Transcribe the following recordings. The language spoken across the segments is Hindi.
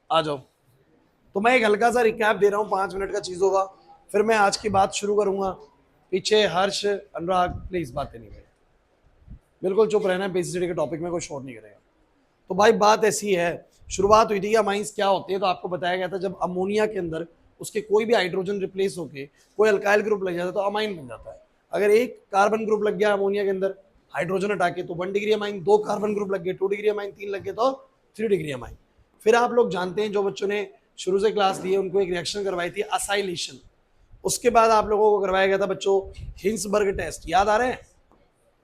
आ जाओ। तो मैं एक हल्का सा रिकैप दे रहा हूँ 5 मिनट का चीजों का, फिर मैं आज की बात शुरू करूंगा। पीछे हर्ष अनुराग प्लीज बातें नहीं करें, बिल्कुल चुप रहना है, बेसिसिटी के टॉपिक में कोई शोर नहीं करेगा। तो भाई बात ऐसी है, शुरुआत हुई थी कि अमाइंस क्या होते हैं, तो आपको बताया गया था जब अमोनिया के अंदर उसके कोई भी हाइड्रोजन रिप्लेस होके कोई अल्काइल ग्रुप लग जाता है तो अमाइन बन जाता है। अगर एक कार्बन ग्रुप लग गया अमोनिया के अंदर हाइड्रोजन हटा के तो 1 डिग्री अमाइन, दो कार्बन ग्रुप लग गए 2 डिग्री अमाइन, तीन लग गए तो 3 डिग्री अमाइन। फिर आप लोग जानते हैं, जो बच्चों ने शुरू से क्लास ली है उनको एक रिएक्शन करवाई थी असाइलेशन। उसके बाद आप लोगों को करवाया गया था बच्चों हिंसबर्ग टेस्ट, याद आ रहे हैं?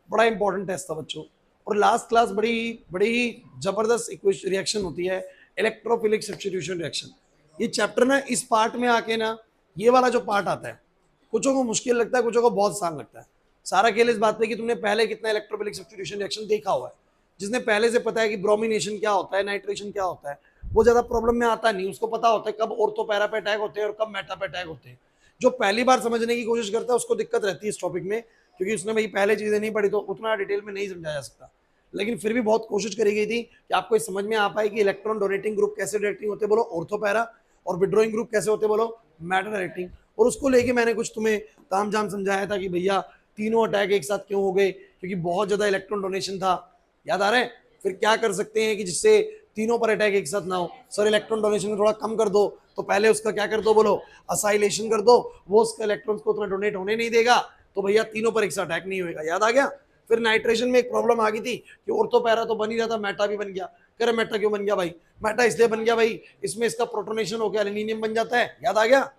बड़ा इंपॉर्टेंट टेस्ट था बच्चों। और लास्ट क्लास बड़ी बड़ी जबरदस्त रिएक्शन होती है, इलेक्ट्रोफिलिक सब्स्टिट्यूशन रिएक्शन। ये चैप्टर ना इस पार्ट में आके ना, ये वाला जो पार्ट आता है कुछों को मुश्किल लगता है, कुछों को बहुत आसान लगता है। सारा खेल इस बात पे कि तुमने पहले कितना इलेक्ट्रोफिलिक सब्स्टिट्यूशन रिएक्शन देखा हुआ है। जिसने पहले से पता है कि ब्रोमिनेशन क्या होता है, नाइट्रेशन क्या होता है, वो ज्यादा प्रॉब्लम में आता नहीं। उसको पता होता है कब ऑर्थो पैरा पे अटैक होते हैं और कब मेटा पे अटैक होते हैं। जो पहली बार समझने की कोशिश करता है उसको दिक्कत रहती है इस टॉपिक में, क्योंकि उसने भाई पहले चीजें नहीं पढ़ी तो उतना डिटेल में नहीं समझा जा सकता। लेकिन फिर भी बहुत कोशिश करी गई थी कि आपको इस समझ में आ पाए कि इलेक्ट्रॉन डोनेटिंग ग्रुप कैसे डायरेक्टिंग होते बोलो ऑर्थो पैरा, और विड्रॉइंग ग्रुप कैसे होते बोलो मैटर डायरेक्टिंग। और उसको लेके मैंने कुछ तुम्हें ताम झाम समझाया था कि भैया तीनों अटैक एक साथ क्यों हो गए, क्योंकि बहुत ज्यादा इलेक्ट्रॉन डोनेशन था। याद आ रहा है? फिर क्या कर सकते हैं कि जिससे तीनों पर अटैक एक साथ ना हो। सर इलेक्ट्रॉन डोनेशन थोड़ा कम कर दो, तो पहले उसका क्या कर दो बोलो असाइलेशन कर दो, वो उसका इलेक्ट्रॉन्स को उतना डोनेट होने नहीं देगा, तो भैया तीनों पर एक साथ अटैक नहीं होगा। याद आ गया? फिर नाइट्रेशन में एक प्रॉब्लम आ गई थी कि ऑर्थो पैरा तो बन ही रहा था, मेटा भी बन गया। कह रहे मेटा क्यों बन गया भाई? मेटा इसलिए बन गया भाई, इसमें इसका प्रोटोनेशन हो गया एल्यूमिनियम बन जाता है। याद आ गया?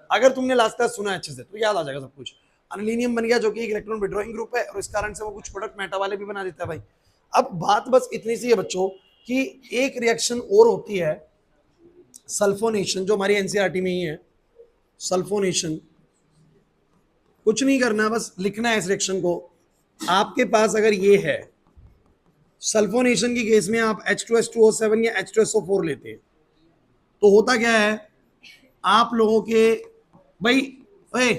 अगर तुमने लास्ट क्लास सुना है अच्छे से तो याद आ जाएगा सब कुछ। अनिलीनियम बन गया जो कि एक इलेक्ट्रॉन विड्रॉइंग ग्रुप है, और इस कारण से वो कुछ प्रोडक्ट मेटा वाले भी बना देता है भाई। अब बात बस इतनी सी है बच्चों कि एक रिएक्शन और होती है सल्फोनेशन, जो हमारी एनसीईआरटी में ही है। सल्फोनेशन कुछ नहीं करना, बस लिखना है इस रिएक्शन को। आपके पास अगर ये है सल्फोनेशन की केस में आप H2S2O7 या H2SO4 लेते हैं, तो होता क्या है आप लोगों के भाई ओए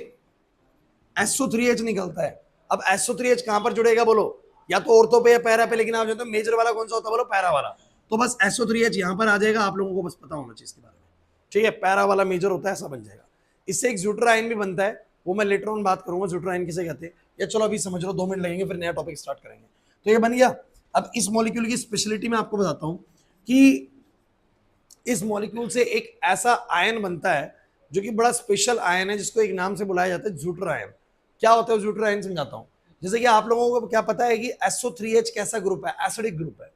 SO3H निकलता है। अब SO3H कहां पर जुड़ेगा बोलो? या तो ऑर्थो पे या पैरा पे, लेकिन आप जानते हो मेजर वाला कौन सा होता है बोलो? पैरा वाला। तो बस SO3H यहां पर आ जाएगा, आप लोगों को बस पता होना चाहिए इसके बारे में। ठीक है, पैरा वाला मेजर होता है, ऐसा बन जाएगा। इससे एक ज्यूटर आयन भी बनता है, वो मैं लेटर ऑन बात करूंगा ज्यूटर आयन किसे कहते हैं। या चलो अभी समझ लो, 2 मिनट लगेंगे फिर नया टॉपिक स्टार्ट करेंगे। तो ये बन गया। अब इस मॉलिक्यूल की स्पेशलिटी मैं आपको बताता हूं कि इस मॉलिक्यूल से एक ऐसा आयन बनता है जो कि बड़ा स्पेशल आयन है, जिसको एक नाम से बुलाया जाता है ज्यूटर आयन। क्या होता है ज्यूटर आयन समझाता हूं। जैसे कि आप लोगों को क्या पता है कि SO3H कैसा ग्रुप है? एसिडिक ग्रुप है।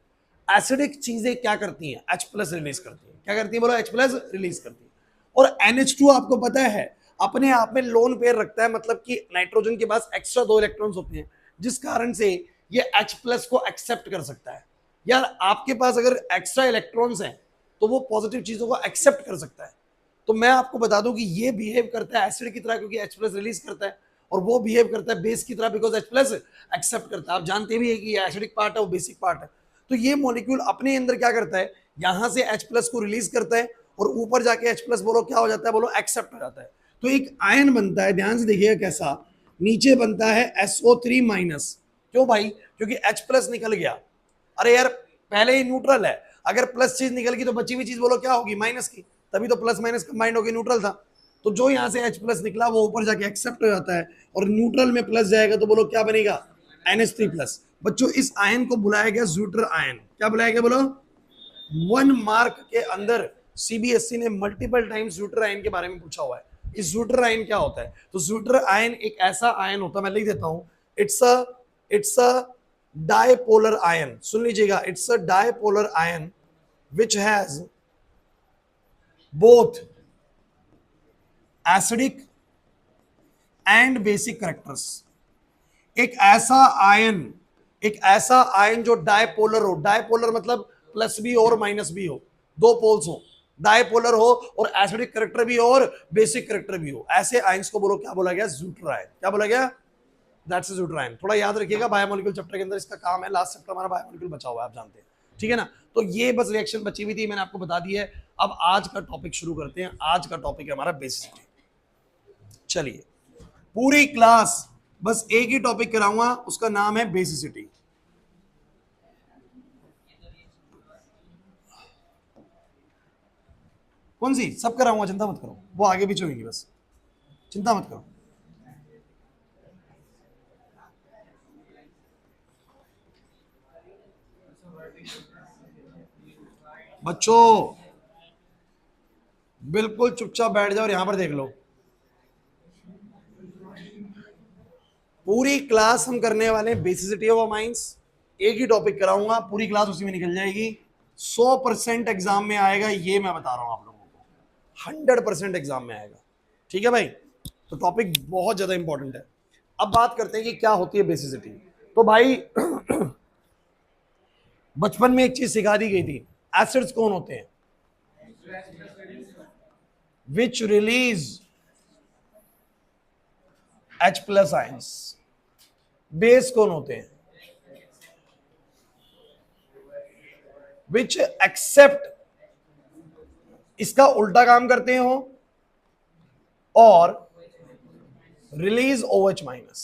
एसिडिक चीजें क्या करती हैं? H प्लस रिलीज करती हैं। क्या करती है बोलो? H प्लस रिलीज करती है। और NH2 आपको पता है अपने आप में लोन पेयर रखता है, मतलब कि नाइट्रोजन के पास एक्स्ट्रा 2 इलेक्ट्रॉन्स होते हैं, जिस कारण से ये H प्लस को एक्सेप्ट कर सकता है। यार आपके पास अगर एक्स्ट्रा इलेक्ट्रॉन्स हैं तो वो पॉजिटिव चीजों को एक्सेप्ट कर सकता है। तो मैं आपको बता दूं कि ये बिहेव करता है एसिड की तरह क्योंकि H प्लस रिलीज करता है, और वो बिहेव करता है बेस की तरह बिकॉज H प्लस एक्सेप्ट करता है। आप जानते भी है कि ये एसिडिक पार्ट है वो बेसिक पार्ट है। तो ये मॉलिक्यूल अपने अंदर क्या करता है, यहां से H प्लस को रिलीज करता है और ऊपर जाके H प्लस बोलो क्या हो जाता है बोलो? एक्सेप्ट हो जाता है। तो एक आयन बनता है, ध्यान से देखिएगा कैसा। नीचे बनता है SO3 माइनस। क्यों भाई? क्योंकि H प्लस निकल गया। अरे यार पहले ही न्यूट्रल है, अगर प्लस चीज निकल गई तो बची हुई चीज बोलो क्या होगी? माइनस की। तभी तो प्लस माइनस कंबाइंड होकर न्यूट्रल था। तो जो यहां से H प्लस निकला वो ऊपर जाके एक्सेप्ट हो जाता है, और न्यूट्रल में प्लस जाएगा तो बोलो क्या बनेगा? NH3 plus. बच्चों इस आयन को बुलाया गया ज्यूटर आयन। क्या बुलाया गया बोलो? 1 मार्क के अंदर सीबीएसई ने मल्टीपल टाइम्स ज्यूटर आयन के बारे में पूछा हुआ है। इस ज्यूटर आयन क्या होता है? तो ज्यूटर आयन एक ऐसा आयन होता है, मैं लिख देता हूं, इट्स अ डायपोलर आयन। सुन लीजिएगा, it's a dipolar ion which has both acidic and basic characters। एक ऐसा आयन, एक ऐसा आयन जो डायपोलर हो। डायपोलर मतलब प्लस भी हो और माइनस भी हो, दो पोल्स हो। डायपोलर हो और एसिडिक करेक्टर भी हो और बेसिक करेक्टर भी हो, ऐसे आयंस को बोलो क्या बोला गया? Zwitter ion. क्या बोला गया? That's a zwitter ion. थोड़ा याद रखिएगा, बायोमोलिक्यूल चैप्टर के अंदर इसका काम है। लास्ट चैप्टर हमारा बायोमोलिक्यूल बचा हुआ है, आप जानते हैं। ठीक है ना? तो ये बस रिएक्शन बची हुई थी, मैंने आपको बता दी है। अब आज का टॉपिक शुरू करते हैं। आज का टॉपिक है हमारा बेसिसिटी। चलिए, पूरी क्लास बस एक ही टॉपिक कराऊंगा, उसका नाम है बेसिसिटी। कौन सी? सब कराऊंगा, चिंता मत करो, वो आगे पीछे होगी बस, चिंता मत करो। बच्चों बिल्कुल चुपचाप बैठ जाओ और यहां पर देख लो। पूरी क्लास हम करने वाले हैं बेसिसिटी ऑफ अमाइंस, एक ही टॉपिक कराऊंगा, पूरी क्लास उसी में निकल जाएगी। 100% एग्जाम में आएगा, ये मैं बता रहा हूं आप लोगों को, 100% एग्जाम में आएगा। ठीक है भाई, तो टॉपिक बहुत ज्यादा इंपॉर्टेंट है। अब बात करते हैं कि क्या होती है बेसिसिटी। तो भाई बचपन में एक चीज सिखा दी गई थी, एसिड्स कौन होते हैं? विच release H plus ions. Base कौन होते हैं? विच एक्सेप्ट, इसका उल्टा काम करते हो, और रिलीज OH माइनस।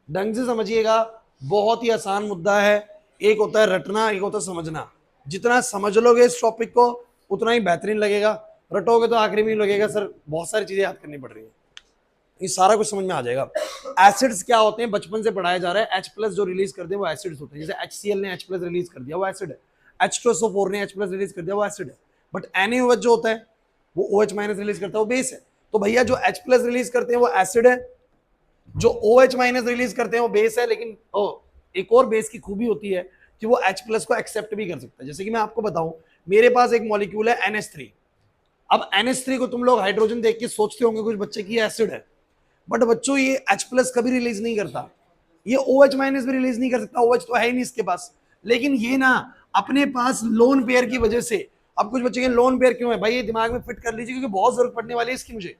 ढंग से समझिएगा, बहुत ही आसान मुद्दा है। एक होता है रटना, एक होता है समझना। जितना समझ लोगे इस टॉपिक को उतना ही बेहतरीन लगेगा, रटोगे तो आखिरी में लगेगा सर बहुत सारी चीजें याद करनी पड़ रही है। ये सारा कुछ समझ में आ जाएगा। एसिड्स क्या होते हैं बचपन से पढ़ाया जा रहा है। H प्लस जो रिलीज करते हैं वो एसिड्स होते हैं। जैसे HCl ने H प्लस रिलीज कर दिया, वो एसिड है। H2SO4 ने H प्लस रिलीज कर दिया, वो एसिड है। बट NaOH जो होता है वो OH माइनस रिलीज करता है, वो बेस है। तो भैया जो H प्लस रिलीज करते हैं वो एसिड है, जो OH माइनस रिलीज करते हैं वो बेस है। लेकिन एक और बेस की खूबी होती है कि वो H प्लस को एक्सेप्ट भी कर सकता है। जैसे कि मैं आपको बताऊं, मेरे पास एक मॉलिक्यूल है NH3। अब NH3 को तुम लोग हाइड्रोजन देख के सोचते होंगे कुछ बच्चे की एसिड है, बट बच्चों ये H प्लस कभी रिलीज नहीं करता, ये OH माइनस भी रिलीज नहीं कर सकता, OH तो है ही नहीं इसके पास। लेकिन ये ना अपने पास लोन पेयर की वजह से, अब कुछ बच्चे के लोन पेयर क्यों है भाई, ये दिमाग में फिट कर लीजिए क्योंकि बहुत जरूरत पड़ने वाली है इसकी मुझे।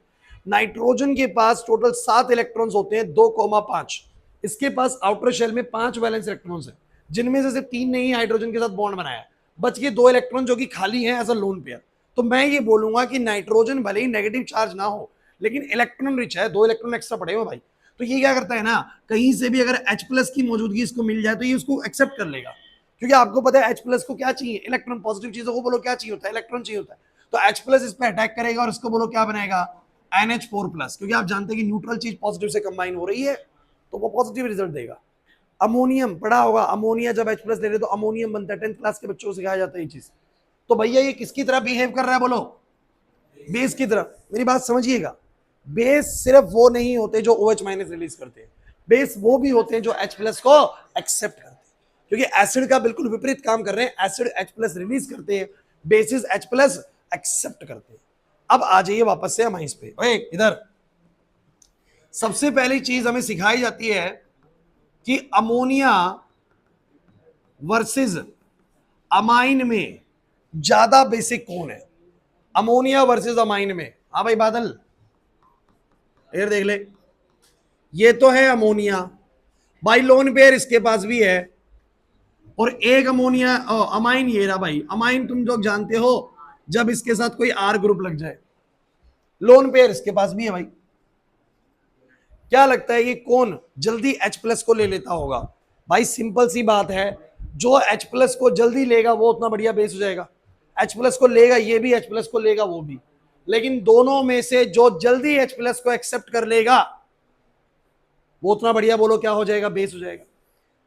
नाइट्रोजन के पास टोटल 7 इलेक्ट्रॉन्स होते हैं, 2,5। इसके पास आउटर शेल में 5 वैलेंस इलेक्ट्रॉन्स हैं, जिनमें से सिर्फ 3 ने ही हाइड्रोजन के साथ बॉन्ड बनाया, बच गए 2 इलेक्ट्रॉन जो कि खाली हैं एज अ लोन पेयर। तो मैं ये बोलूंगा कि नाइट्रोजन भले ही नेगेटिव चार्ज ना हो लेकिन इलेक्ट्रॉन रिच है, 2 इलेक्ट्रॉन एक्स्ट्रा पड़े हुए भाई। तो ये क्या करता है ना, कहीं से भी अगर H प्लस की मौजूदगी इसको मिल जाए तो ये उसको एक्सेप्ट कर लेगा, क्योंकि आपको पता है H प्लस को क्या चाहिए, इलेक्ट्रॉन। पॉजिटिव चीजों को बोलो क्या चाहिए होता है, इलेक्ट्रॉन चाहिए होता है। तो H प्लस इस पर अटैक करेगा और इसको बोलो क्या बनाएगा, NH4 प्लस, क्योंकि आप जानते हैं कि न्यूट्रल चीज पॉजिटिव से कंबाइन हो रही है तो वो पॉजिटिव रिजल्ट देगा। अमोनियम पढ़ा होगा, अमोनिया जब H प्लस ले रहे तो अमोनियम बनता है, 10th क्लास के बच्चों को सिखाया जाता है ये चीज। तो भैया ये किसकी तरह बिहेव कर रहा है, बोलो बेस की तरह। मेरी बात समझिएगा, बेस सिर्फ वो नहीं होते जो OH माइनस रिलीज करते हैं, बेस वो भी होते हैं जो H प्लस को एक्सेप्ट करते हैं, क्योंकि एसिड का बिल्कुल विपरीत काम कर रहे हैं। एसिड H प्लस रिलीज करते हैं, बेसिस H प्लस एक्सेप्ट करते हैं। अब आ जाइए वापस से अमाइंस पे। ओए इधर, सबसे पहली चीज हमें सिखाई जाती है कि अमोनिया वर्सेस अमाइन में ज्यादा बेसिक कौन है। अमोनिया वर्सेस अमाइन में, हाँ भाई बादल इधर देख ले, ये तो है अमोनिया भाई, लोन पेयर इसके पास भी है, और एक अमोनिया अमाइन ये रहा भाई। अमाइन तुम लोग जानते हो जब इसके साथ कोई R ग्रुप लग जाए, लोन पेयर इसके पास भी है भाई। क्या लगता है ये कौन जल्दी H प्लस को ले लेता होगा? भाई सिंपल सी बात है, जो H प्लस को जल्दी लेगा वो उतना बढ़िया बेस हो जाएगा। H प्लस को लेगा ये भी, H प्लस को लेगा वो भी, लेकिन दोनों में से जो जल्दी H प्लस को एक्सेप्ट कर लेगा वो उतना बढ़िया, बोलो क्या हो जाएगा, बेस हो जाएगा।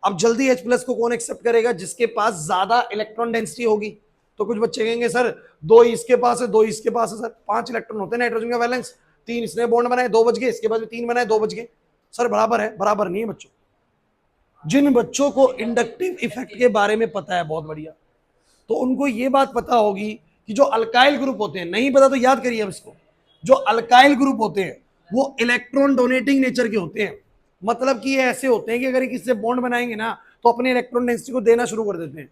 अब जल्दी H प्लस को कौन एक्सेप्ट करेगा, जिसके पास ज्यादा इलेक्ट्रॉन डेंसिटी होगी। तो कुछ बच्चे कहेंगे सर 2 इसके पास है 2 इसके पास है, सर 5 इलेक्ट्रॉन होते हैं नाइट्रोजन का बैलेंस, 3 इसने बॉन्ड बनाए 2 बच गए, इसके बाद 3 बनाए 2 बच गए। सर बराबर है, बराबर नहीं है बच्चों। जिन बच्चों को इंडक्टिव इफेक्ट के बारे में पता है बहुत बढ़िया, तो उनको ये बात पता होगी कि जो अल्काइल ग्रुप होते हैं, नहीं पता तो याद करिए अब इसको, जो अल्काइल ग्रुप होते हैं वो इलेक्ट्रॉन डोनेटिंग नेचर के होते हैं। मतलब कि ये ऐसे होते हैं कि अगर किसी से बॉन्ड बनाएंगे ना तो अपने इलेक्ट्रॉन डेंसिटी को देना शुरू कर देते हैं,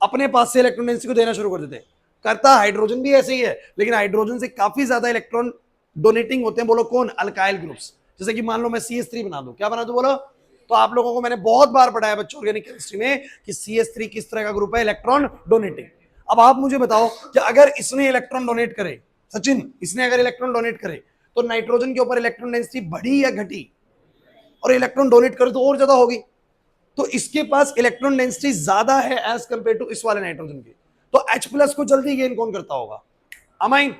अपने पास से इलेक्ट्रॉन डेंसिटी को देना शुरू कर देते हैं। करता हाइड्रोजन भी ऐसे ही है, लेकिन हाइड्रोजन से काफी ज्यादा इलेक्ट्रॉन डोनेटिंग होते हैं, बोलो कौन, अल्काइल ग्रुप्स। जैसे कि मान लो मैं CH3 बना दूं, क्या बना दूं बोलो, तो आप लोगों को मैंने बहुत बार पढ़ाया बच्चों ऑर्गेनिक केमिस्ट्री में कि CH3 किस तरह का ग्रुप है, इलेक्ट्रॉन डोनेटिंग। अब आप मुझे बताओ कि अगर इसने इलेक्ट्रॉन डोनेट करे, सचिन इसने अगर इलेक्ट्रॉन डोनेट करे तो नाइट्रोजन के ऊपर इलेक्ट्रॉन डेंसिटी बढ़ी या घटी, और इलेक्ट्रॉन डोनेट करे तो और ज्यादा होगी। तो इसके पास इलेक्ट्रॉन डेंसिटी ज्यादा है एज कंपेयर टू इस वाले नाइट्रोजन के, तो H प्लस को जल्दी गेन कौन करता होगा, अमाइन।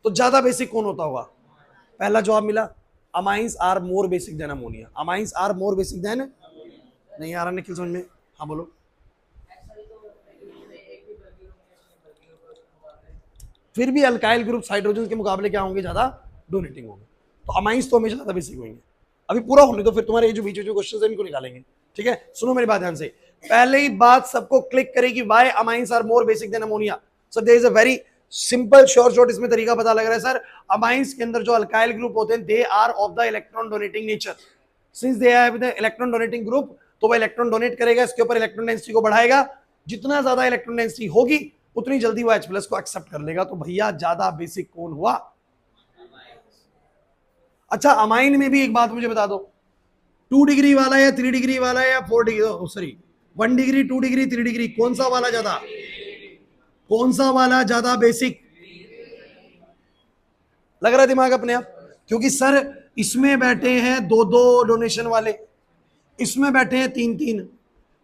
तो ज्यादा बेसिक कौन होता होगा? पहला जवाब मिला, amines are more basic than ammonia. Amines are more basic than, नहीं आ रहा निखिल समझ में? हाँ बोलो। फिर भी अल्काइल ग्रुप हाइड्रोजन के मुकाबले क्या होंगे? ज्यादा डोनेटिंग होंगे। तो अमाइंस तो हमेशा ज्यादा बेसिक होंगे। अभी पूरा होने दो, फिर तुम्हारे ये जो बीच जो क्वेश्चन है इनको निकालेंगे। ठीक है, सुनो मेरी बात ध्यान से। पहले ही बात सबको क्लिक करेगी, why amines are more basic than ammonia. So there is a very simple short इसमें तरीका पता लग रहा है सर। अमाइंस के अंदर जो अल्काइल ग्रुप होते हैं, they are of the electron donating nature. Since they have the electron donating group, तो वो इलेक्ट्रॉन डोनेट करेगा, इसके ऊपर इलेक्ट्रॉन डेंसिटी को बढ़ाएगा। जितना ज्यादा इलेक्ट्रॉन डेंसिटी होगी उतनी जल्दी वो H प्लस को एक्सेप्ट कर लेगा। तो भैया ज्यादा बेसिक कौन हुआ? अच्छा, अमाइन में भी एक बात मुझे बता दो, 2 डिग्री वाला या 3 डिग्री वाला या 4 degree, sorry 1 degree, 2 degree, 3 degree, कौन सा वाला ज्यादा, कौन सा वाला ज्यादा बेसिक लग रहा है दिमाग अपने आप? क्योंकि सर इसमें बैठे हैं 2-2 डोनेशन वाले, इसमें बैठे हैं 3-3,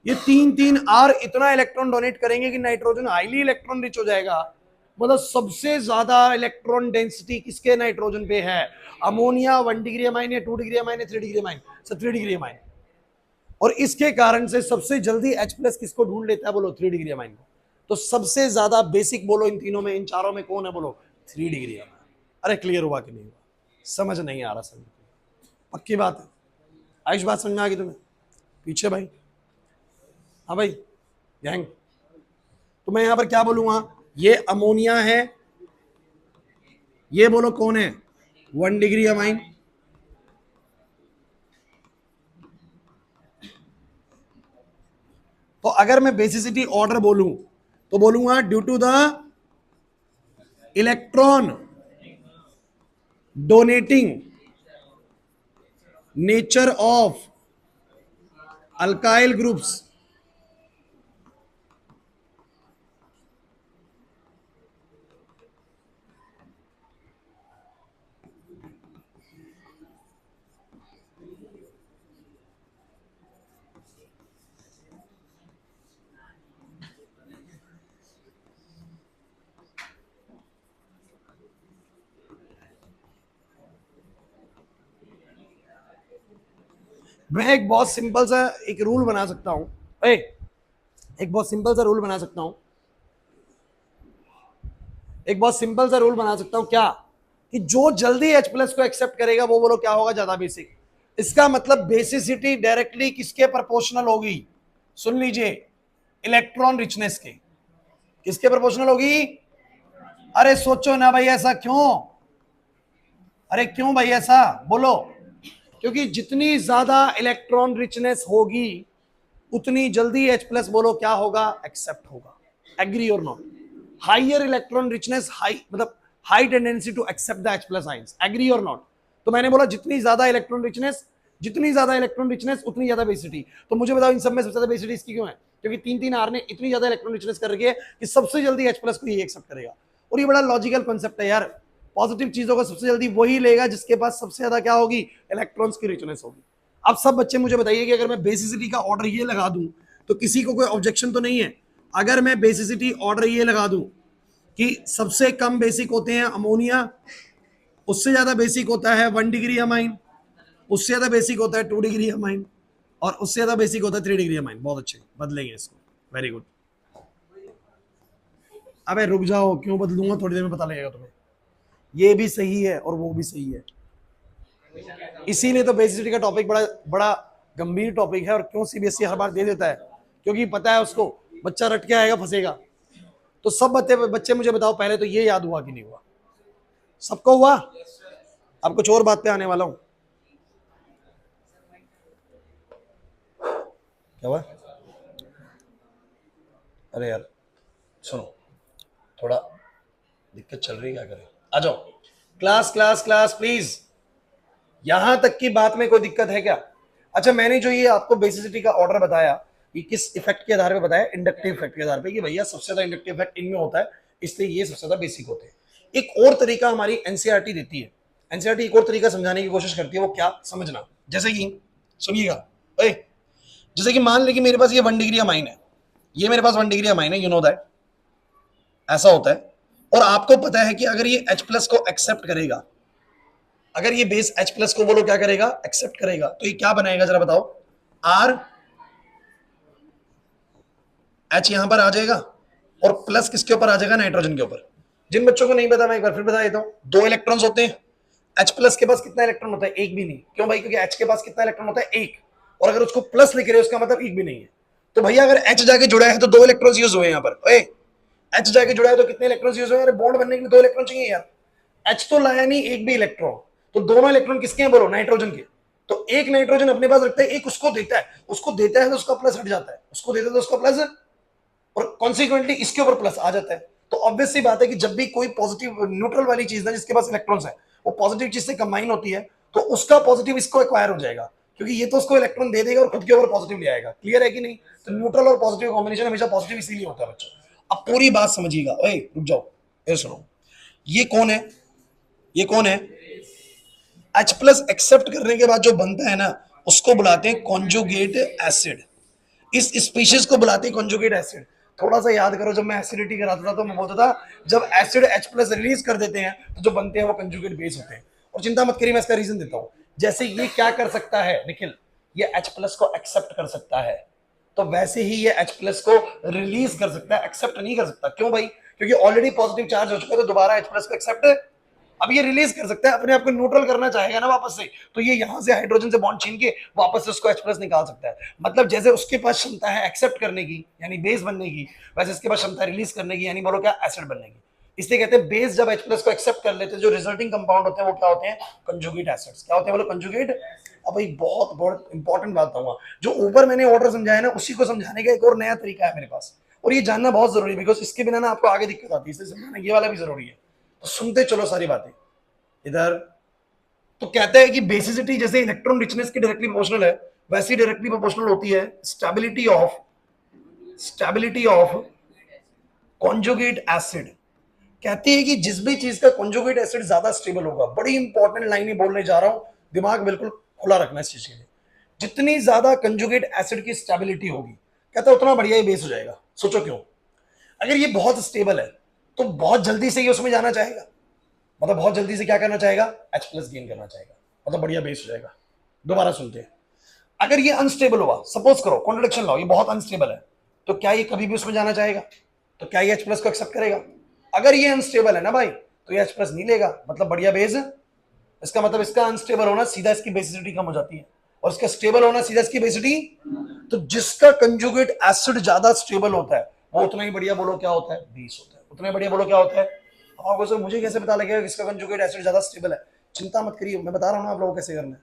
ये 3-3 आर इतना इलेक्ट्रॉन डोनेट करेंगे कि नाइट्रोजन हाईली इलेक्ट्रॉन रिच हो जाएगा। मतलब सबसे ज्यादा इलेक्ट्रॉन डेंसिटी किसके नाइट्रोजन पे है? अमोनिया 1 डिग्री अमाइन या 2 डिग्री अमाइन या 3 degree amine? Sir 3 degree amine. और इसके कारण से सबसे जल्दी H प्लस किसको ढूंढ लेता है? बोलो 3 डिग्री अमाइन को। तो सबसे ज्यादा बेसिक बोलो इन तीनों में, इन चारों में कौन है? बोलो 3 डिग्री अमाइन। अरे क्लियर हुआ कि नहीं हुआ? समझ नहीं आ रहा समझ? पक्की बात है? आयुष बात समझ में आ गई तुम्हें? पीछे भाई, हाँ भाई गैंग। तो मैं यहां पर क्या बोलूंगा? ये अमोनिया है, ये बोलो कौन है? 1 डिग्री अमाइन। तो अगर मैं बेसिसिटी ऑर्डर बोलूं तो बोलूंगा due to the electron donating nature of alkyl groups, मैं एक बहुत सिंपल सा एक रूल बना सकता हूं, एक बहुत सिंपल सा रूल बना सकता हूं, एक बहुत सिंपल सा रूल बना सकता हूं क्या? कि जो जल्दी H प्लस को एक्सेप्ट करेगा वो बोलो क्या होगा? ज्यादा बेसिक। इसका मतलब बेसिसिटी डायरेक्टली किसके प्रोपोर्शनल होगी? सुन लीजिए, इलेक्ट्रॉन रिचनेस के। किसके प्रोपोर्शनल होगी? अरे सोचो ना भाई, ऐसा क्यों? अरे क्यों भाई ऐसा बोलो? क्योंकि जितनी ज्यादा इलेक्ट्रॉन रिचनेस होगी उतनी जल्दी H प्लस बोलो क्या होगा? एक्सेप्ट होगा। एग्री और not? Higher electron richness high, मतलब high tendency to accept the H plus ions. Agree और नॉट? तो मैंने बोला जितनी ज्यादा इलेक्ट्रॉन रिचनेस, जितनी ज्यादा इलेक्ट्रॉन रिचनेस उतनी ज्यादा बेसिसिटी। तो मुझे बताओ इन सब में सबसे ज्यादा बेसिसिटी इसकी क्यों है? क्योंकि 3-3 आर ने इतनी ज्यादा इलेक्ट्रॉन रिचनेस कर रखी है कि सबसे जल्दी H प्लस को ये एक्सेप्ट करेगा। और ये बड़ा लॉजिकल कॉन्सेप्ट है यार। पॉजिटिव चीजों को सबसे जल्दी वही लेगा जिसके पास सबसे ज्यादा क्या होगी? इलेक्ट्रॉन्स की रिचनेस होगी। अब सब बच्चे मुझे बताइए कि अगर मैं बेसिसिटी का ऑर्डर ये लगा दूं तो किसी को कोई ऑब्जेक्शन तो नहीं है? अगर मैं बेसिसिटी ऑर्डर ये लगा दूं कि सबसे कम बेसिक होते हैं अमोनिया, उससे ज्यादा बेसिक होता है 1 डिग्री अमाइन, उससे ज्यादा बेसिक होता है 2 डिग्री अमाइन, और उससे ज्यादा बेसिक होता है 3 डिग्री अमाइन। बहुत अच्छे, बदलेंगे इसको। Very good. अबे रुक जाओ, क्यों बदलूंगा? थोड़ी देर में पता लगेगा तुम्हें। ये भी सही है और वो भी सही है। इसीलिए तो बेसिसिटी का टॉपिक बड़ा बड़ा गंभीर टॉपिक है। और क्यों सीबीएसई हर बार दे देता है? क्योंकि पता है उसको बच्चा रट के आएगा, फंसेगा। तो सब बच्चे मुझे बताओ पहले तो ये याद हुआ कि नहीं हुआ? सबको हुआ? अब कुछ और बात पे आने वाला हूं। क्या हुआ? अरे यार सुनो, थोड़ा दिक्कत चल रही है, क्या करें? आ जाओ। Class class class please. यहां तक की बात में कोई दिक्कत है क्या? अच्छा, मैंने जो ये आपको बेसिसिटी का ऑर्डर बताया, ये किस इफेक्ट के आधार पे बताया? इंडक्टिव इफेक्ट के आधार पे कि भैया सबसे ज्यादा इंडक्टिव इफेक्ट इनमें होता है, इसलिए ये सबसे ज्यादा बेसिक होते हैं। एक और तरीका हमारी एनसीईआरटी देती है। एनसीईआरटी एक और तरीका समझाने की कोशिश करती है, वो क्या समझना? जैसे कि सुनिएगा, जैसे कि मान ले कि मेरे पास ये 1 डिग्री अमाइन है, ये मेरे पास 1 डिग्री अमाइन है, यू नो दैट। ऐसा होता है और आपको पता है कि अगर ये H प्लस को एक्सेप्ट करेगा, अगर ये बेस H प्लस को बोलो क्या करेगा, एक्सेप्ट करेगा, तो ये क्या बनाएगा जरा बताओ, R H यहां पर आ जाएगा और प्लस किसके ऊपर आ जाएगा, नाइट्रोजन के ऊपर। जिन बच्चों को नहीं पता मैं एक बार फिर बता देता हूं, दो इलेक्ट्रॉन्स होते हैं, H प्लस के पास कितना इलेक्ट्रॉन होता है, एक भी नहीं। क्यों भाई, क्योंकि H के पास कितना इलेक्ट्रॉन होता है, एक, और अगर उसको प्लस लिख रहे हो उसका मतलब एक भी नहीं है। तो भैया अगर H जाके जुड़ा है तो दो इलेक्ट्रॉन्स यूज हुए यहाँ पर, ओए H जाके जुड़ा है तो कितने इलेक्ट्रॉन्स यूज हुए, अरे बॉन्ड बनने के लिए दो इलेक्ट्रॉन चाहिए यार, H तो लाया नहीं एक भी इलेक्ट्रॉन, तो दोनों इलेक्ट्रॉन किसके हैं बोलो, नाइट्रोजन के। तो एक नाइट्रोजन अपने पास रखता है, एक उसको देता है, उसको देता है तो उसका प्लस हट जाता है, उसको देता है तो उसका प्लस, और कॉन्सिक्वेंटली इसके ऊपर प्लस आ जाता है। तो ऑब्वियस सी बात है कि जब भी कोई पॉजिटिव न्यूट्रल वाली चीज है जिसके पास इलेक्ट्रॉन्स है, वो पॉजिटिव चीज से कंबाइन होती है, तो उसका पॉजिटिव इसको एक्वायर हो जाएगा, क्योंकि ये तो उसको इलेक्ट्रॉन दे देगा और खुद के ऊपर पॉजिटिव ले आएगा। क्लियर है कि नहीं? तो न्यूट्रल और पॉजिटिव कॉम्बिनेशन हमेशा पॉजिटिव इसीलिए होता है बच्चों। अब पूरी बात समझिएगा, ओए रुक जाओ, ये सुनो, ये कौन है, ये कौन है, H प्लस एक्सेप्ट करने के बाद जो बनता है ना, उसको बुलाते हैं कॉन्जुगेट एसिड। इस स्पीशीज को बुलाते हैं कॉन्जुगेट एसिड। थोड़ा सा याद करो, जब मैं एसिडिटी कराता था तो मैं बोलता था जब एसिड H प्लस रिलीज कर देते हैं तो जो बनते हैं वो कंजुगेट बेस होते हैं। और चिंता मत करिए, मैं इसका रीजन देता हूं। जैसे ये क्या कर सकता है निखिल, ये H प्लस को एक्सेप्ट कर सकता है, तो वैसे ही ये H प्लस को रिलीज कर सकता है, एक्सेप्ट नहीं कर सकता। क्यों भाई? क्योंकि ऑलरेडी पॉजिटिव चार्ज हो चुका है, तो दोबारा H प्लस को एक्सेप्ट, अब ये रिलीज कर सकता है, अपने आप को न्यूट्रल करना चाहेगा ना वापस से, तो ये यहां से हाइड्रोजन से बॉन्ड छीन के वापस से उसको H प्लस निकाल सकता है। मतलब जैसे उसके पास क्षमता है एक्सेप्ट करने की यानी बेस बनने की, वैसे इसके पास क्षमता है रिलीज करने की यानी बोलो क्या, एसिड बनने की। इसलिए कहते हैं बेस जब H प्लस को एक्सेप्ट कर लेते हैं, जो रिजल्टिंग कंपाउंड होते हैं वो क्या होते हैं, कंजुगेट एसिड्स। क्या होते हैं बोलो, कंजुगेट। अब भाई बहुत बहुत इंपॉर्टेंट बात बताऊंगा, जो ऊपर मैंने ऑर्डर समझाया ना, उसी को समझाने का एक और नया तरीका है मेरे पास, और ये जानना बहुत जरूरी है, बिकॉज इसके बिना ना आपको आगे दिक्कत आती है, इसलिए समझाना ये वाला भी जरूरी है। तो सुनते चलो सारी बातें इधर। तो कहता है कि बेसिसिटी जैसे इलेक्ट्रॉन रिचनेस की डायरेक्टली प्रोपोर्शनल है, वैसी डायरेक्टली प्रोपोर्शनल होती है स्टेबिलिटी ऑफ कॉन्जुगेट एसिड। कहती है कि जिस भी चीज का कॉन्जुगेट एसिड ज्यादा स्टेबल होगा, बड़ी इंपॉर्टेंट लाइन बोलने जा रहा हूं, दिमाग बिल्कुल खुला रखना इस चीज के लिए, जितनी ज्यादा कंजुगेट एसिड की स्टेबिलिटी होगी, कहता है उतना बढ़िया ये बेस हो जाएगा। सोचो क्यों, अगर ये बहुत स्टेबल है तो बहुत जल्दी से ये उसमें जाना चाहेगा, मतलब बहुत जल्दी से क्या करना चाहेगा, H प्लस गेन करना चाहेगा, मतलब बढ़िया बेस हो जाएगा। दोबारा सुनते हैं, अगर ये अनस्टेबल हुआ, सपोज करो कॉन्ट्रडिक्शन लाओ, ये बहुत अनस्टेबल है, तो क्या ये कभी भी उसमें जाना चाहेगा, तो क्या ये H प्लस को एक्सेप्ट करेगा? अगर ये अनस्टेबल है ना भाई, तो ये H प्लस नहीं लेगा, मतलब बढ़िया बेस। इसका मतलब इसका अनस्टेबल होना सीधा इसकी बेसिसिटी कम हो जाती है, और इसका स्टेबल होना सीधा इसकी बेसिसिटी। तो जिसका कंजुगेट एसिड ज्यादा स्टेबल होता है वो उतना ही बढ़िया बोलो क्या होता है, बेस होता है। उतना ही बढ़िया बोलो क्या होता है। और सर मुझे कैसे पता लगेगा किसका कंजुगेट एसिड ज्यादा स्टेबल है? चिंता मत करिए, मैं बता रहा हूं ना आप लोगों को कैसे करना है।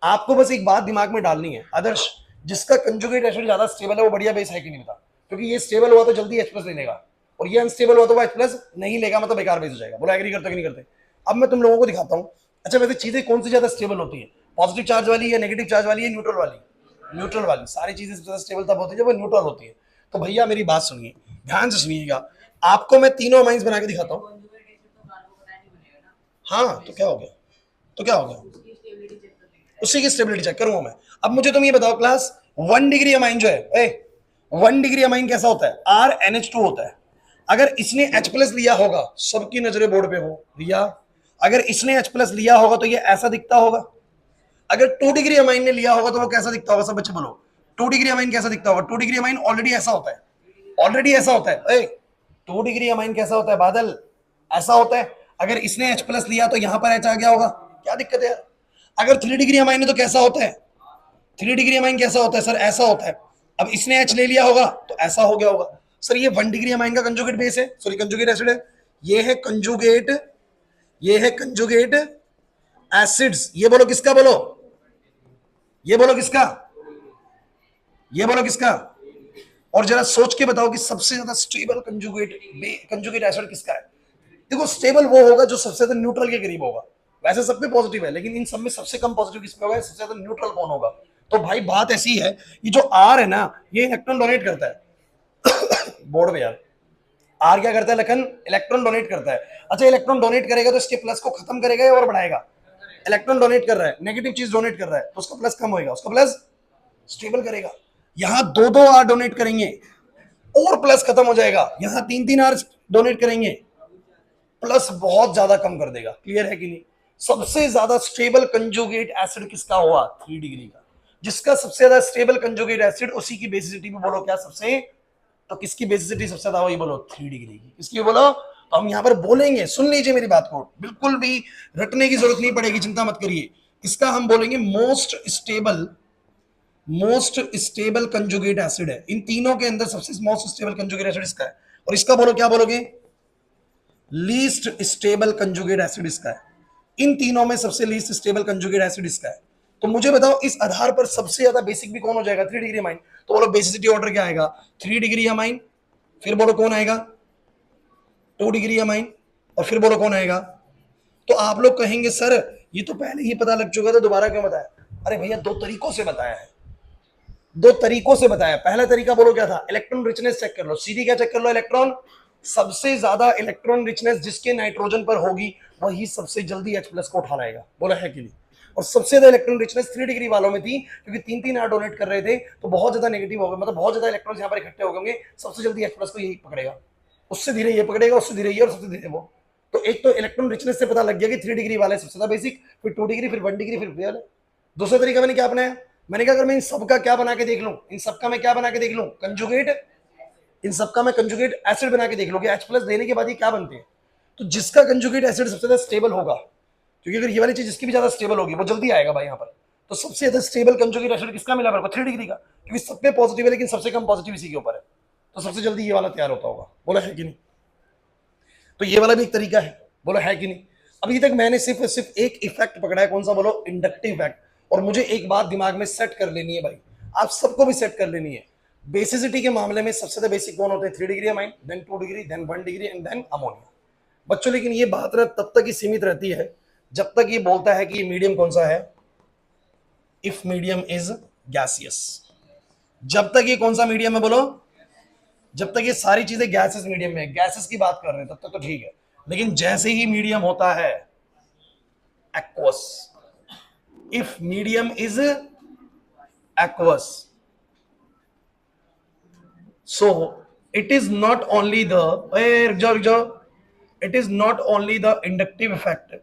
आपको बस एक बात दिमाग में डालनी है, आदर्श, जिसका कंजुगेट एसिड ज्यादा स्टेबल है वो बढ़िया बेस है कि नहीं बता, क्योंकि ये स्टेबल हुआ तो जल्दी H प्लस ले लेगा, और ये अनस्टेबल हुआ तो वो H प्लस नहीं लेगा, मतलब बेकार बेस हो जाएगा। बोला एग्री करते कि नहीं करते? अब मैं तुम लोगों को दिखाता हूँ। अच्छा वैसे चीजें कौन सी ज्यादा स्टेबल होती है, पॉजिटिव चार्ज वाली या नेगेटिव चार्ज वाली या न्यूट्रल वाली? न्यूट्रल वाली। सारी चीजें सबसे ज्यादा स्टेबल तब होती है जब वो न्यूट्रल होती है। तो भैया मेरी बात सुनिए, ध्यान से सुनिएगा, आपको मैं तीनों अमाइंस बना के दिखाता हूँ। हाँ तो क्या हो गया, तो क्या हो गया, उसी की स्टेबिलिटी चेक करूंगा मैं। अब मुझे तुम ये बताओ क्लास, 1 डिग्री अमाइन जो है, 1 डिग्री अमाइन कैसा होता है, RNH2 होता है। अगर इसने H प्लस लिया होगा, सबकी नजरें बोर्ड पे हो भैया, अगर इसने H प्लस लिया होगा तो ये ऐसा दिखता होगा। अगर 2 डिग्री अमाइन ने लिया होगा तो वो कैसा दिखता होगा, सब बच्चे बोलो 2 डिग्री अमाइन कैसा दिखता होगा। 2 डिग्री अमाइन ऑलरेडी ऐसा होता है, ऑलरेडी ऐसा होता है। 2 डिग्री अमाइन कैसा होता है बादल, ऐसा होता है। अगर इसने H प्लस लिया तो यहां पर H आ गया होगा, क्या दिक्कत है यार। अगर 3 डिग्री अमाइन है तो कैसा होता है, 3 डिग्री अमाइन कैसा होता है सर, ऐसा होता है। अब इसने H ले लिया होगा तो ऐसा हो गया होगा। सर ये 1 डिग्री अमाइन का कंजुगेट बेस है, सॉरी कंजुगेट एसिड है। ये है कंजुगेट, ये है कंजुगेट एसिड्स। ये बोलो किसका, बोलो ये बोलो किसका, ये बोलो किसका। और जरा सोच के बताओ कि सबसे ज्यादा स्टेबल कंजुगेट एसिड किसका है। देखो स्टेबल वो होगा जो सबसे ज्यादा न्यूट्रल के करीब होगा। वैसे सब पे पॉजिटिव है, लेकिन इन सब में सबसे कम पॉजिटिव किस पे होगा, सबसे ज्यादा न्यूट्रल कौन होगा। तो भाई बात ऐसी है, ये जो R है ना, ये इलेक्ट्रॉन डोनेट करता है बोर्ड में यार। R क्या करता है लखन, इलेक्ट्रॉन डोनेट करता है। अच्छा इलेक्ट्रॉन डोनेट करेगा तो इसके प्लस को खत्म करेगा या और बढ़ाएगा? इलेक्ट्रॉन डोनेट कर रहा है, नेगेटिव चीज डोनेट कर रहा है, तो उसका प्लस कम होएगा, उसका प्लस स्टेबल करेगा। यहां दो दो R डोनेट करेंगे और प्लस खत्म हो जाएगा, यहां 3 3 R डोनेट करेंगे प्लस बहुत ज्यादा कम कर देगा। क्लियर है कि नहीं? सबसे ज्यादा स्टेबल कंजुगेट एसिड किसका हुआ? 3 डिग्री का। जिसका सबसे ज्यादा स्टेबल कंजुगेट एसिड, उसी की बेसिसिटी में बोलो क्या सबसे, तो किसकी बेसिसिटी सबसे ज्यादा हुई? बोलो 3 डिग्री की। किसकी बोलो? तो हम यहां पर बोलेंगे, सुन लीजिए मेरी बात को, बिल्कुल भी रटने की जरूरत नहीं पड़ेगी, चिंता मत करिए। इसका हम बोलेंगे मोस्ट स्टेबल कंजुगेट एसिड है। इन तीनों के अंदर सबसे मोस्ट स्टेबल कंजुगेट एसिड इसका है। और इसका बोलो क्या बोलोगे? लीस्ट स्टेबल कंजुगेट एसिड इसका है। इन तीनों में सबसे लीस्ट स्टेबल कंजुगेट एसिड इसका है। तो मुझे बताओ इस आधार पर सबसे ज्यादा बेसिक भी कौन हो जाएगा? 3 डिग्री अमाइन। तो बोलो बेसिसिटी ऑर्डर क्या आएगा? 3 डिग्री अमाइन। फिर बोलो कौन आएगा? 2 डिग्री अमाइन। और फिर बोलो कौन आएगा? तो आप लोग कहेंगे सर ये तो पहले ही पता लग चुका था, दोबारा क्यों बताया? अरे भैया दो तरीकों से बताया है, दो तरीकों से बताया। पहला तरीका बोलो क्या था? इलेक्ट्रॉन रिचनेस चेक कर लो। सीधी क्या चेक कर लो? इलेक्ट्रॉन, सबसे ज्यादा इलेक्ट्रॉन रिचनेस जिसके नाइट्रोजन पर होगी वही सबसे जल्दी H प्लस को उठा लाएगा। बोला है कि नहीं? और सबसे ज्यादा इलेक्ट्रॉन रिचनेस 3 डिग्री वालों में थी, क्योंकि 3-3 आर डोनेट कर रहे थे, तो बहुत ज्यादा नेगेटिव हो गए, मतलब बहुत ज्यादा इलेक्ट्रॉन यहाँ पर इकट्ठे हो गए। सबसे जल्दी H प्लस को यही पकड़ेगा, उससे धीरे ये पकड़ेगा, उससे धीरे ये, और सबसे धीरे वो। तो एक तो इलेक्ट्रॉन रिचनेस से पता लग गया कि 3 डिग्री वाले सबसे ज्यादा बेसिक, फिर 2 डिग्री, फिर 1 डिग्री, फिर दूसरा तरीका मैंने क्या अपनाया? मैंने कहा अगर मैं इन सबका क्या बना के देख लूं, इन सबका मैं क्या बना के देख लूं? कंजुगेट। इन सबका मैं कंजुगेट एसिड बना के देख लूं कि H प्लस देने के बाद ये क्या बनते हैं। तो जिसका कंजुगेट एसिड सबसे ज्यादा स्टेबल होगा, क्योंकि अगर ये वाली चीज जिसकी भी ज्यादा स्टेबल होगी वो जल्दी आएगा भाई यहाँ पर। तो सबसे ज्यादा स्टेबल कंजुगेट एसिड किसका मिला मेरे को? 3 डिग्री का, क्योंकि सब पे पॉजिटिव है लेकिन सबसे कम पॉजिटिव इसी के ऊपर है, तो सबसे जल्दी ये वाला तैयार होता होगा। बोला है कि नहीं? तो ये वाला भी एक तरीका है। बोला है कि नहीं? अभी तक मैंने सिर्फ एक इफेक्ट पकड़ा है, कौन सा? बोलो इंडक्टिव इफेक्ट। और मुझे एक बात दिमाग में सेट कर लेनी है भाई, आप सबको भी सेट कर लेनी है। बेसिसिटी के मामले में सबसे ज्यादा बेसिक कौन होते हैं? 3 degree amine, then 2 degree, then 1 degree, and then ammonia. बच्चों लेकिन ये बात ना तब तक ही सीमित रहती है जब तक ये बोलता है कि ये मीडियम कौन सा है? If medium is gaseous. जब तक ये कौन सा मीडियम है? बोलो। जब तक ये सारी चीजें गैसेस मीडियम में है, गैसेस की बात कर रहे हैं, तब तक तो ठीक है। लेकिन जैसे ही मीडियम होता है aqueous, if medium is aqueous, so it is not only the, it is not only the inductive effect,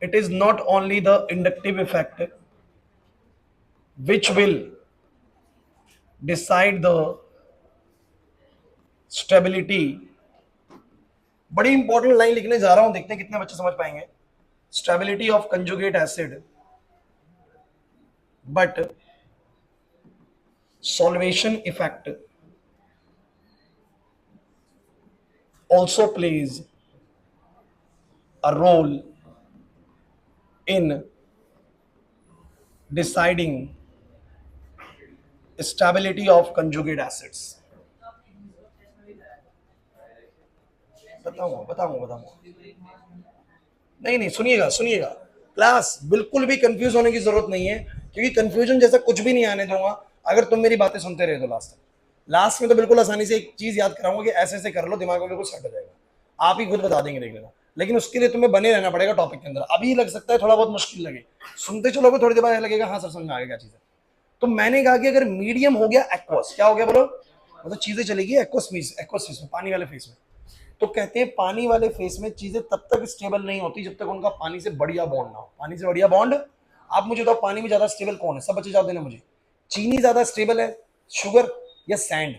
it is not only the inductive effect which will decide the stability। बड़ी इंपॉर्टेंट लाइन लिखने जा रहा हूं, देखते हैं कितने बच्चे समझ पाएंगे। Stability of conjugate acid, but solvation effect also plays a role in deciding stability of conjugate acids। बताऊंगा। नहीं सुनिएगा क्लास, बिल्कुल भी कंफ्यूज होने की जरूरत नहीं है, क्योंकि कंफ्यूजन जैसा कुछ भी नहीं आने दूंगा अगर तुम मेरी बातें सुनते रहे तो। लास्ट में तो बिल्कुल आसानी से एक चीज याद कराऊंगा कि ऐसे ऐसे कर लो, दिमाग में बिल्कुल सेट हो जाएगा, आप ही खुद बता देंगे, देख लेना। लेकिन उसके लिए तुम्हें बने रहना पड़ेगा टॉपिक के अंदर। अभी लग सकता है थोड़ा बहुत मुश्किल लगे, सुनते चलोगे थोड़ी देर बाद लगेगा हाँ सर समझ में आ गया क्या चीज है। तो मैंने कहा कि अगर मीडियम हो गया एक्वस, क्या हो गया बोलो? मतलब चीजें चलेगी एक्वस फेस में, पानी वाले फेस में। तो कहते हैं पानी वाले फेस में चीजें तब तक स्टेबल नहीं होती जब तक उनका पानी से बढ़िया बॉन्ड ना हो। पानी से बढ़िया बॉन्ड, आप मुझे बताओ पानी में ज्यादा स्टेबल कौन है? सब बच्चे जवाब देना मुझे। चीनी ज्यादा स्टेबल है, शुगर या सैंड?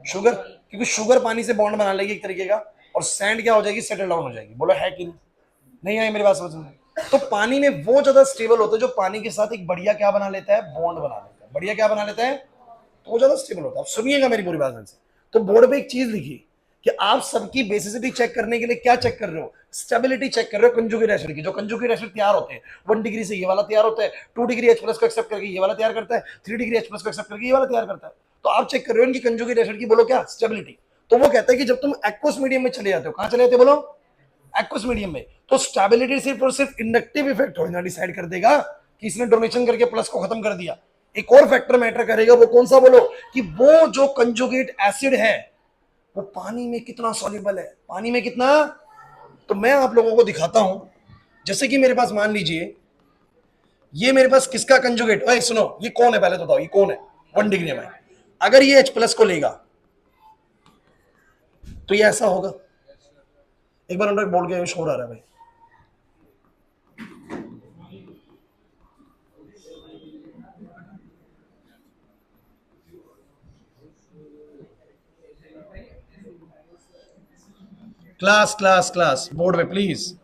शुगर, क्योंकि शुगर पानी से बॉन्ड बना लेगी एक तरीके का, और सैंड क्या हो जाएगी? सेटल डाउन हो जाएगी। बोलो है कि नहीं आई मेरी बात समझ में? तो पानी में वो ज्यादा स्टेबल होता है जो पानी के साथ एक बढ़िया क्या बना लेता है? बॉन्ड बना लेता है। बढ़िया क्या बना लेता है? तो वो ज्यादा स्टेबल होता है। अब सुनिएगा मेरी पूरी बात से। तो बोर्ड पे एक चीज लिखी कि आप सबकी बेसिसिटी चेक करने के लिए क्या चेक कर रहे हो? स्टेबिलिटी चेक कर रहे हो कंजुगेट एसिड की। जो कंजुगेट एसिड तैयार होते हैं 1 डिग्री से ये वाला तैयार होता है, 2 डिग्री H प्लस को एक्सेप्ट करके ये वाला तैयार करता है, 3 डिग्री H प्लस को एक्सेप्ट करके ये वाला तैयार करता है। तो आप चेक कर रहे हो इनकी कंजुगेट एसिड की, बोलो क्या? स्टेबिलिटी। तो वो कहता है कि जब तुम एक्वस मीडियम में चले जाते हो, कहां चले जाते हो बोलो? एक्वस मीडियम में, तो स्टेबिलिटी सिर्फ और सिर्फ इंडक्टिव इफेक्ट थोड़ी ना डिसाइड कर देगा कि इसने डोनेशन करके प्लस को खत्म कर दिया। एक और फैक्टर मैटर करेगा, वो कौन सा बोलो? कि वो जो कंजुगेट एसिड है वो पानी में कितना सॉल्युबल है, पानी में कितना। तो मैं आप लोगों को दिखाता हूं, जैसे कि मेरे पास मान लीजिए ये मेरे पास किसका कंजुगेट, भाई सुनो ये कौन है पहले तो बताओ, ये कौन है? 1 डिग्री में। अगर ये H प्लस को लेगा तो ये ऐसा होगा, एक बार अनुराग बोल के शोर आ रहा है भाई। क्लास क्लास क्लास बोर्ड पे प्लीज।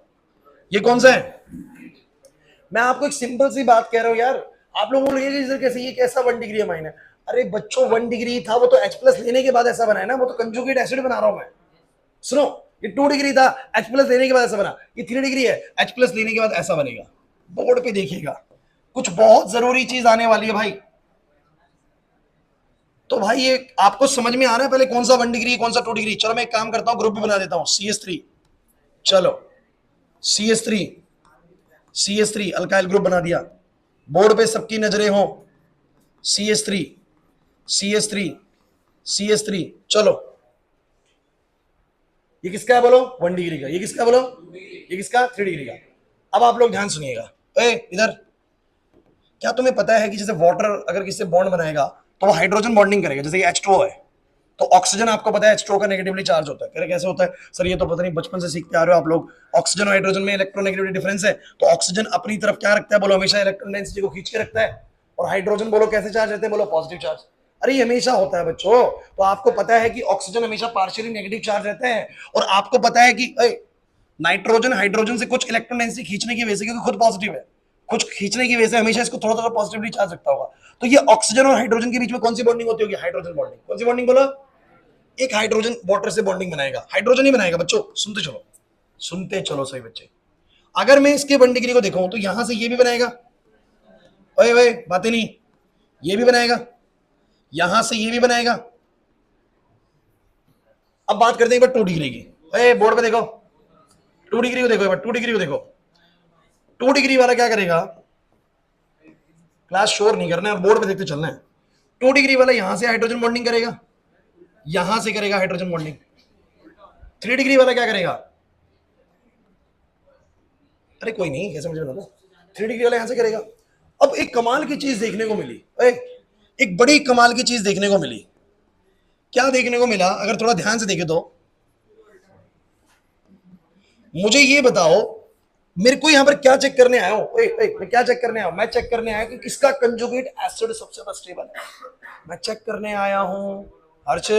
ये कौन सा है? मैं आपको एक सिंपल सी बात कह रहा हूं यार। आप लोगों को लगेगा कि सर कैसे, ये कैसा 1 डिग्री अमाइन है? अरे बच्चों 1 डिग्री था, वो तो H प्लस लेने के बाद ऐसा बना है ना, वो तो कंजुगेट एसिड बना रहा हूं मैं। सुनो, ये 2 डिग्री था, H प्लस लेने के बाद ऐसा बना। ये 3 डिग्री है, H प्लस लेने के बाद ऐसा बनेगा। बोर्ड पे देखिएगा, कुछ बहुत जरूरी चीज आने वाली है भाई। तो भाई ये आपको समझ में आ रहा है पहले कौन सा 1 डिग्री कौन सा 2 डिग्री? चलो मैं एक काम करता हूं, ग्रुप भी बना देता हूं, CS3। चलो CS3, CS3 अल्काइल ग्रुप बना दिया। बोर्ड पे सबकी नजरें हो, CS3, CS3, CS3। चलो ये किसका है बोलो? 1 डिग्री का। ये किसका बोलो? ये किसका? 3 डिग्री का। अब आप लोग ध्यान सुनिएगा। ए इधर, क्या तुम्हें पता है कि जैसे वाटर अगर किसी से बॉन्ड बनाएगा तो वो हाइड्रोजन बॉन्डिंग करेगा, जैसे H2O है, तो ऑक्सीजन आपको पता है H2O का नेगेटिवली चार्ज होता है। कह रहे कैसे होता है सर? ये तो पता नहीं, बचपन से सीखते आ रहे हो आप लोग। ऑक्सीजन और हाइड्रोजन में इलेक्ट्रोनेगेटिविटी डिफरेंस है, तो ऑक्सीजन अपनी तरफ क्या रखता है बोलो? हमेशा इलेक्ट्रॉन डेंसिटी को खींच के रखता है। और हाइड्रोजन बोलो कैसे चार्ज रहते हैं बोलो? Positive charge. अरे ये हमेशा होता है बच्चों। तो आपको पता है कि ऑक्सीजन हमेशा पार्शियली नेगेटिव चार्ज रहते हैं, और आपको पता है कि नाइट्रोजन हाइड्रोजन से कुछ इलेक्ट्रॉन डेंसिटी खींचने की वजह से, क्योंकि खुद पॉजिटिव है, कुछ खींचने की वजह से हमेशा इसको थोड़ा थोड़ा पॉजिटिवली चार्ज रखता होगा। तो ये ऑक्सीजन और हाइड्रोजन के बीच में कौन सी बॉन्डिंग होती होगी? Hydrogen bonding. कौन सी बॉन्डिंग बोलो? एक हाइड्रोजन वाटर से बॉन्डिंग बनाएगा, हाइड्रोजन ही बनाएगा बच्चों। सुनते चलो, सुनते चलो सही बच्चे। अगर मैं इसके 1 डिग्री को देखूं तो यहां से ये भी बनाएगा, ओए ओए बातें नहीं, ये भी बनाएगा, यहां से ये भी बनाएगा। अब बात करते हैं एक बार 2 डिग्री की। ओए बोर्ड पे देखो, 2 डिग्री को देखो, एक बार 2 डिग्री को देखो। 2 डिग्री वाला क्या करेगा? क्लास शोर नहीं करना है, बोर्ड पे देखते चलना है। 2 डिग्री वाला यहां से हाइड्रोजन बॉन्डिंग करेगा, यहां से करेगा हाइड्रोजन बॉन्डिंग। 3 डिग्री वाला क्या करेगा? अरे कोई नहीं, कैसे मुझे बता दो। 3 डिग्री वाला यहां से करेगा। अब एक कमाल की चीज देखने को मिली, एक बड़ी कमाल की चीज देखने को मिली। क्या देखने को मिला? अगर थोड़ा ध्यान से देखे तो मुझे ये बताओ, मेरे को यहां पर क्या चेक करने आया हूं? मैं क्या चेक करने आया हूं? मैं चेक करने आया कि किसका कंजुगेट एसिड सबसे ज्यादा स्टेबल है। मैं चेक करने आया हूं हर्ष,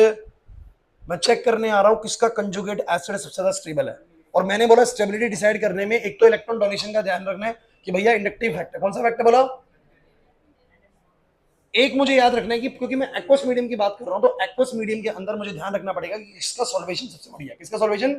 मैं चेक करने आ रहा हूं किसका कंजुगेट एसिड सबसे ज्यादा स्टेबल है। और मैंने बोला स्टेबिलिटी डिसाइड करने में एक तो इलेक्ट्रॉन डोनेशन का ध्यान रखना है कि भैया इंडक्टिव फैक्टर। कौन सा फैक्टर बोला? एक मुझे याद रखना है कि क्योंकि मैं एक्वस मीडियम की बात कर रहा हूं, तो एक्वस मीडियम के अंदर मुझे ध्यान रखना पड़ेगा कि इसका सॉल्वेशन सबसे बढ़िया है। किसका सॉल्वेशन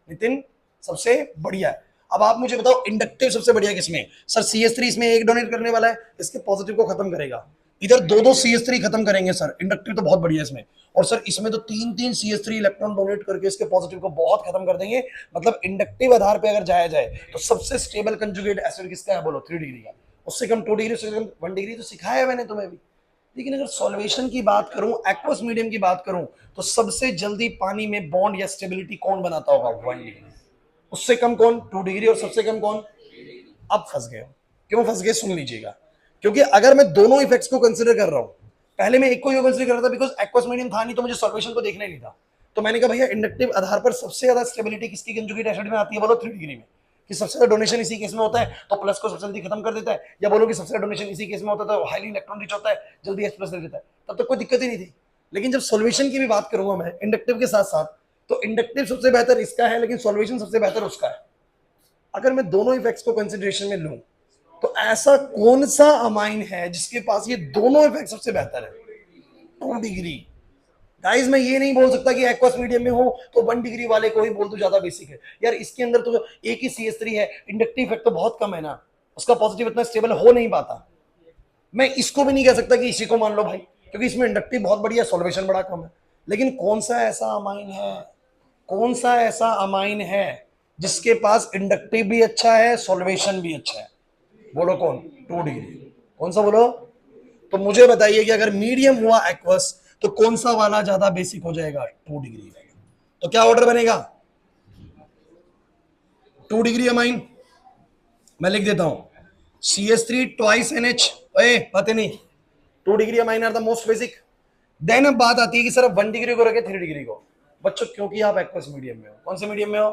नितिन सबसे बढ़िया है? अब आप मुझे बताओ इंडक्टिव सबसे बढ़िया किसमें? सर CS3 इसमें एक डोनेट करने वाला है, इसके पॉजिटिव को खत्म करेगा। इधर दो दो CS3 खत्म करेंगे सर, इंडक्टिव तो बहुत बढ़िया इसमें। और सर इसमें तो तीन तीन CS3 इलेक्ट्रॉन डोनेट करके इसके पॉजिटिव को बहुत खत्म कर देंगे। मतलब इंडक्टिव आधार पे अगर जाया जाए तो सबसे स्टेबल कंजुगेट एसिड किसका है बोलो? 3 डिग्री का। उससे कम 2 डिग्री, उससे कम 1 डिग्री तो सिखाया है मैंने तुम्हें भी। लेकिन अगर सॉल्वेशन की बात करूं, एक्वस मीडियम की बात करूं, तो सबसे जल्दी पानी में बॉन्ड या स्टेबिलिटी कौन बनाता होगा? 1 डिग्री। उससे कम कौन? 2 डिग्री। और सबसे कम कौन? अब फंस गए। क्यों फंस गए? सुन लीजिएगा। क्योंकि अगर मैं दोनों इफेक्ट्स को कंसिडर कर रहा हूं, पहले मैं एक को ही कंसिडर कर रहा था बिकॉज एक्वस मीडियम था नहीं, तो मुझे सॉल्वेशन को देखना ही नहीं था। तो मैंने कहा भैया इंडक्टिव आधार पर सबसे ज्यादा स्टेबिलिटी किसकी कंजुगेट एसिड में आती है बोलो? 3 डिग्री में। कि सबसे ज्यादा डोनेशन इसी केस में होता है, तो प्लस को सबसे जल्दी खत्म कर देता है। या बोलो कि सबसे ज्यादा डोनेशन इसी केस में होता है, तो हाईली इलेक्ट्रॉन रिच होता है, जल्दी H प्लस दे देता है। तब तक कोई दिक्कत ही नहीं थी। लेकिन जब सॉल्वेशन की भी बात करूंगा मैं इंडक्टिव के साथ साथ, तो इंडक्टिव सबसे बेहतर इसका है, लेकिन सॉल्वेशन सबसे बेहतर उसका है। अगर मैं दोनों इफेक्ट्स को कंसिडरेशन में लूं, तो ऐसा कौन सा अमाइन है जिसके पास ये दोनों इफेक्ट सबसे बेहतर है? 2 डिग्री। गाइस मैं ये नहीं बोल सकता कि एक्वस मीडियम में हो तो 1 डिग्री वाले को ही बोल दो ज्यादा बेसिक है। यार इसके अंदर तो एक ही CS3 है, इंडक्टिव इफेक्ट तो बहुत कम है ना, उसका पॉजिटिव इतना स्टेबल हो नहीं पाता। मैं इसको भी नहीं कह सकता कि इसी को मान लो भाई, क्योंकि इसमें इंडक्टिव बहुत बढ़िया, सॉल्वेशन बड़ा कम है। लेकिन कौन सा ऐसा अमाइन है, कौन सा ऐसा अमाइन है जिसके पास इंडक्टिव भी अच्छा है, सॉल्वेशन भी अच्छा है? बोलो कौन? 2 डिग्री। कौन सा बोलो? तो मुझे बताइए कि अगर मीडियम हुआ एक्वस तो कौन सा वाला ज्यादा बेसिक हो जाएगा? 2 डिग्री। तो क्या ऑर्डर बनेगा? 2 डिग्री अमाइन मैं लिख देता हूं, CS3 ट्वाइस NH। पता नहीं, 2 degree amine are the most basic. Then अब बात आती है कि सर 1 डिग्री को रखे 3 डिग्री को। बच्चों क्योंकि आप एक्वस मीडियम में हो। कौन से मीडियम में हो?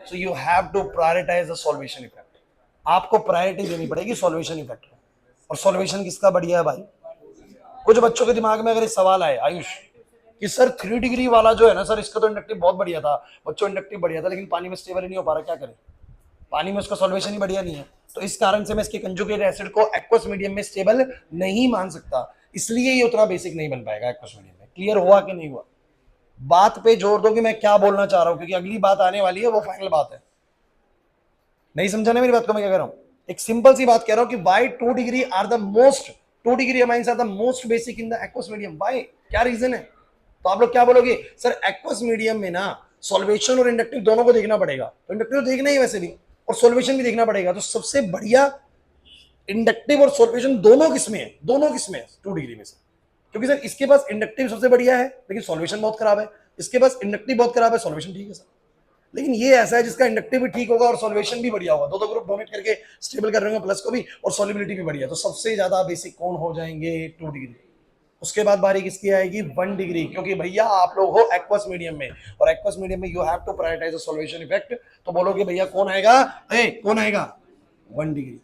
So you have to prioritize the solvation effect. आपको प्रायोरिटी देनी पड़ेगी सॉल्वेशन इफेक्ट। और सॉल्वेशन किसका बढ़िया है भाई? कुछ बच्चों के दिमाग में अगर एक सवाल आए आयुष कि सर 3 डिग्री वाला जो है ना सर, इसका तो इंडक्टिव बहुत बढ़िया था, बच्चों इंडक्टिव बढ़िया था, लेकिन पानी में स्टेबल ही नहीं हो पा रहा, क्या करें? पानी में उसका सॉल्वेशन ही बढ़िया नहीं है। तो इस कारण से मैं इसके कंजुगेट एसिड को एक्वस मीडियम में स्टेबल नहीं मान सकता, इसलिए ये उतना बेसिक नहीं बन पाएगा एक्वस मीडियम में। क्लियर हुआ कि नहीं हुआ? बात पे जोर दो कि मैं क्या बोलना चाह रहा हूं, क्योंकि अगली बात आने वाली है, वो फाइनल बात है। नहीं समझा ना मेरी बात को? मैं क्या कह रहा हूं, एक सिंपल सी बात कह रहा हूं कि why 2 degree are the most, 2 degree amines are the most basic in the aqueous medium. Why, क्या रीजन है? तो आप लोग क्या बोलोगे, सर एक्वस मीडियम में ना सॉल्वेशन और इंडक्टिव दोनों को देखना पड़ेगा। तो इंडक्टिव तो देखना ही वैसे भी, और सॉल्वेशन भी देखना पड़ेगा। तो सबसे बढ़िया इंडक्टिव और सॉल्वेशन दोनों किसमें है? दोनों किसमें है? 2 डिग्री में से। क्योंकि सर इसके पास इंडक्टिव सबसे बढ़िया है, लेकिन सॉल्वेशन बहुत खराब है। इसके पास इंडक्टिव बहुत खराब है, सॉल्वेशन ठीक है सर। लेकिन ये ऐसा है जिसका इंडक्टिव भी ठीक होगा और सॉल्वेशन भी बढ़िया होगा, दो ग्रुप डोनेट करके स्टेबल कर रहे होंगे प्लस को भी, और सॉल्युबिलिटी भी बढ़िया। तो सबसे ज्यादा बेसिक कौन हो जाएंगे? 2 डिग्री। उसके बाद बारी किसकी आएगी? 1 डिग्री, क्योंकि भैया आप लोग हो एक्वस मीडियम में, और एक्वस मीडियम में you have to prioritize the solvation effect. तो बोलोगे भैया कौन आएगा? कौन आएगा? 1 डिग्री।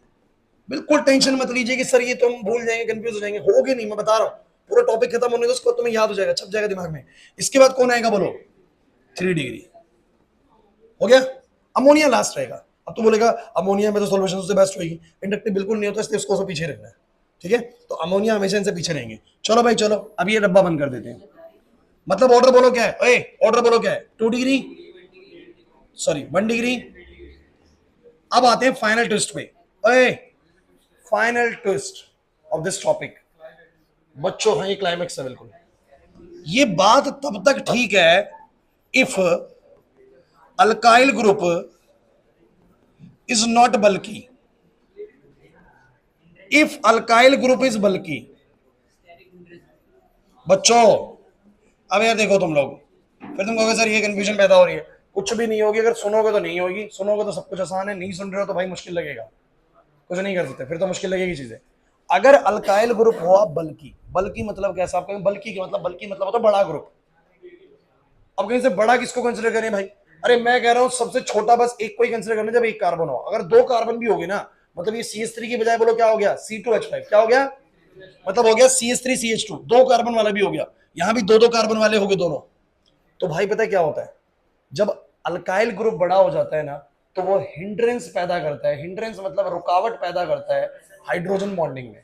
बिल्कुल टेंशन मत लीजिए कि सर ये तो हम भूल जाएंगे, कंफ्यूज हो जाएंगे। होगे नहीं, मैं बता रहा हूँ, पूरा टॉपिक खत्म होने दो, उसको तुम्हें याद हो जाएगा, छप जाएगा दिमाग में। इसके बाद कौन आएगा बोलो? 3 डिग्री। हो गया? अमोनिया लास्ट रहेगा। अब तो बोलेगा अमोनिया में तो सॉल्यूशन सबसे बेस्ट होगी, इंडक्टिव बिल्कुल नहीं होता, इसलिए उसको सब पीछे रखना है। ठीक है, तो अमोनिया हमेशा इनसे पीछे रहेंगे। चलो भाई चलो, अब ये डब्बा बंद कर देते हैं। मतलब ऑर्डर बोलो क्या है? ऑर्डर बोलो क्या है? 2 डिग्री, सॉरी 1 डिग्री। अब आते हैं फाइनल ट्विस्ट पे। Final twist of this topic बच्चों, हाँ ये क्लाइमेक्स है बिल्कुल। ये बात तब तक ठीक है if alkyl group is not bulky. If alkyl group is bulky. बच्चों अब यार देखो तुम लोग, फिर तुम कहोगे सर ये कंफ्यूजन पैदा हो रही है। कुछ भी नहीं होगी, अगर सुनोगे तो नहीं होगी, सुनोगे तो सब कुछ आसान है, नहीं सुन रहे हो तो भाई मुश्किल लगेगा, कुछ नहीं कर सकते, फिर तो मुश्किल लगेगी चीजें। अगर अल्काइल ग्रुप हुआ बल्की, बल्की मतलब कैसा? आप कहेंगे बल्की क्या मतलब? बल्की मतलब होता है बड़ा ग्रुप। अब कहीं से बड़ा किसको कंसिडर करें भाई? अरे मैं कह रहा हूं सबसे छोटा बस एक को ही कंसिडर करना, जब एक कार्बन हो। अगर 2 कार्बन भी हो गए ना, मतलब ये CH3 की बजाय बोलो क्या हो गया? C2H5। क्या हो गया? मतलब हो गया CH3 CH2, 2 कार्बन वाला भी हो गया, यहां भी 2 कार्बन वाले हो गए दोनों। तो भाई पता है क्या होता है, जब अल्काइल ग्रुप बड़ा हो जाता है ना, तो वो हिंड्रेंस पैदा करता है। हिंड्रेंस मतलब रुकावट पैदा करता है हाइड्रोजन बॉन्डिंग में,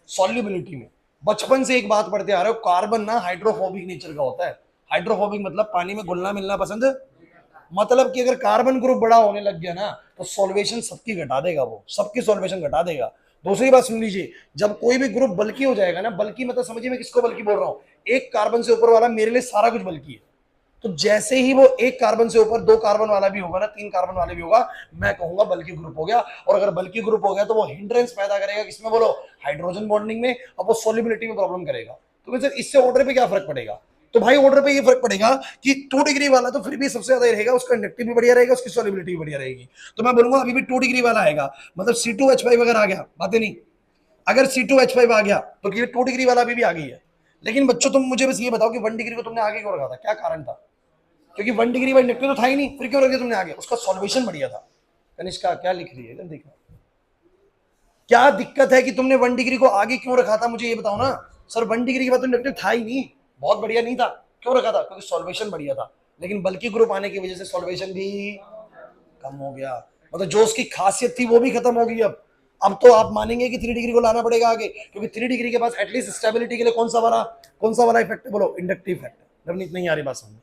सॉल्युबिलिटी में। बचपन से एक बात पढ़ते आ रहे हो, कार्बन ना हाइड्रोफोबिक नेचर का होता है। हाइड्रोफोबिक मतलब पानी में घुलना मिलना पसंद, मतलब कि अगर कार्बन ग्रुप बड़ा होने लग गया ना, तो सॉल्वेशन सबकी घटा देगा, वो सबकी सॉल्वेशन घटा देगा। दूसरी बात सुन लीजिए, जब कोई भी ग्रुप बल्कि हो जाएगा ना, बल्कि मतलब समझिए मैं किसको बल्कि बोल रहा हूं, एक कार्बन से ऊपर वाला मेरे लिए सारा कुछ बल्कि है। तो जैसे ही वो एक कार्बन से ऊपर 2 कार्बन वाला भी होगा ना, 3 कार्बन वाला भी होगा, मैं कहूंगा बल्कि ग्रुप हो गया। और अगर बल्कि ग्रुप हो गया तो वो हिंड्रेंस पैदा करेगा किसमें बोलो? हाइड्रोजन बॉन्डिंग में, और वो सॉल्युबिलिटी में प्रॉब्लम करेगा। तो सर इससे ऑर्डर पे क्या फर्क पड़ेगा? तो भाई ऑर्डर पे ये फर्क पड़ेगा कि 2 डिग्री वाला तो फिर भी सबसे ज्यादा रहेगा, उसका इंडक्टिव भी बढ़िया रहेगा, उसकी सॉल्युबिलिटी भी बढ़िया रहेगी। तो मैं बोलूंगा अभी भी 2 डिग्री वाला आएगा, मतलब C2H5 अगर आ गया, बातें नहीं, अगर C2H5 आ गया तो ये 2 डिग्री वाला अभी भी आ गई है। लेकिन बच्चों तुम मुझे बस ये बताओ कि 1 डिग्री को तुमने आगे क्यों रखा था? क्या कारण था? क्योंकि 1 डिग्री वाला इंडक्टिव तो था ही नहीं, फिर क्यों रख दिया तुमने आगे? उसका सॉल्वेशन बढ़िया था। कनिष्का क्या लिख रही है देखो, क्या दिक्कत है कि तुमने 1 डिग्री को आगे क्यों रखा था? मुझे ये बताओ ना। सर 1 डिग्री के बाद तो इंडक्टिव था ही नहीं, बहुत बढ़िया नहीं था, क्यों रखा था? क्योंकि सॉल्वेशन बढ़िया था। लेकिन बल्कि ग्रुप आने की वजह से सॉल्वेशन भी कम हो गया, मतलब जो उसकी खासियत थी वो भी खत्म हो गई। अब तो आप मानेंगे कि 3 डिग्री को लाना पड़ेगा आगे, क्योंकि 3 डिग्री के पास एटलीस्ट स्टेबिलिटी के लिए कौन सा वाला इफेक्ट है बोलो? Inductive effect. नवनीत नहीं आ रही बात समझ।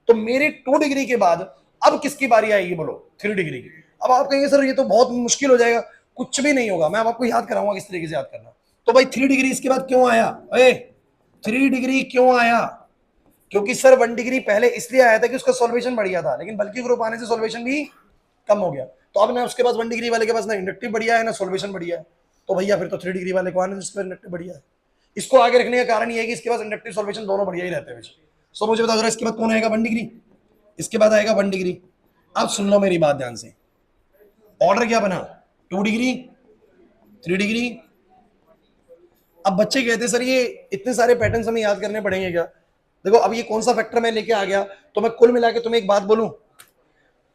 तो मेरे 2 डिग्री के बाद अब किसकी बारी आएगी बोलो? 3 डिग्री की। अब आप कहेंगे सर ये तो बहुत मुश्किल हो जाएगा। कुछ भी नहीं होगा, मैं आपको याद कराऊंगा किस तरीके से याद करना। तो भाई 3 डिग्री इसके बाद क्यों आया? 3 डिग्री क्यों आया? क्योंकि सर 1 डिग्री पहले इसलिए आया था कि उसका सॉल्वेशन बढ़िया था, लेकिन बल्कि ग्रुप आने से सॉल्वेशन भी कम हो गया। तो अब ना उसके पास 1 डिग्री वाले के पास ना इंडक्टिव बढ़िया है ना सॉल्वेशन बढ़िया है। तो भैया फिर तो 3 डिग्री वाले को आने से इंडक्टिव बढ़िया है। इसको आगे रखने का कारण ये है कि इसके पास इंडक्टिव सॉल्वेशन दोनों बढ़िया ही रहते हैं। सो मुझे बताओ जरा इसके बाद कौन आएगा? 1 डिग्री। इसके बाद आएगा 1 डिग्री। अब सुन लो मेरी बात ध्यान से, ऑर्डर क्या बना? 2 डिग्री, 3 डिग्री। अब बच्चे कहते सर ये इतने सारे पैटर्न हमें याद करने पड़ेंगे क्या? देखो अब ये कौन सा फैक्टर मैं लेके आ गया, तो मैं कुल मिला के तुम्हें एक बात बोलूं,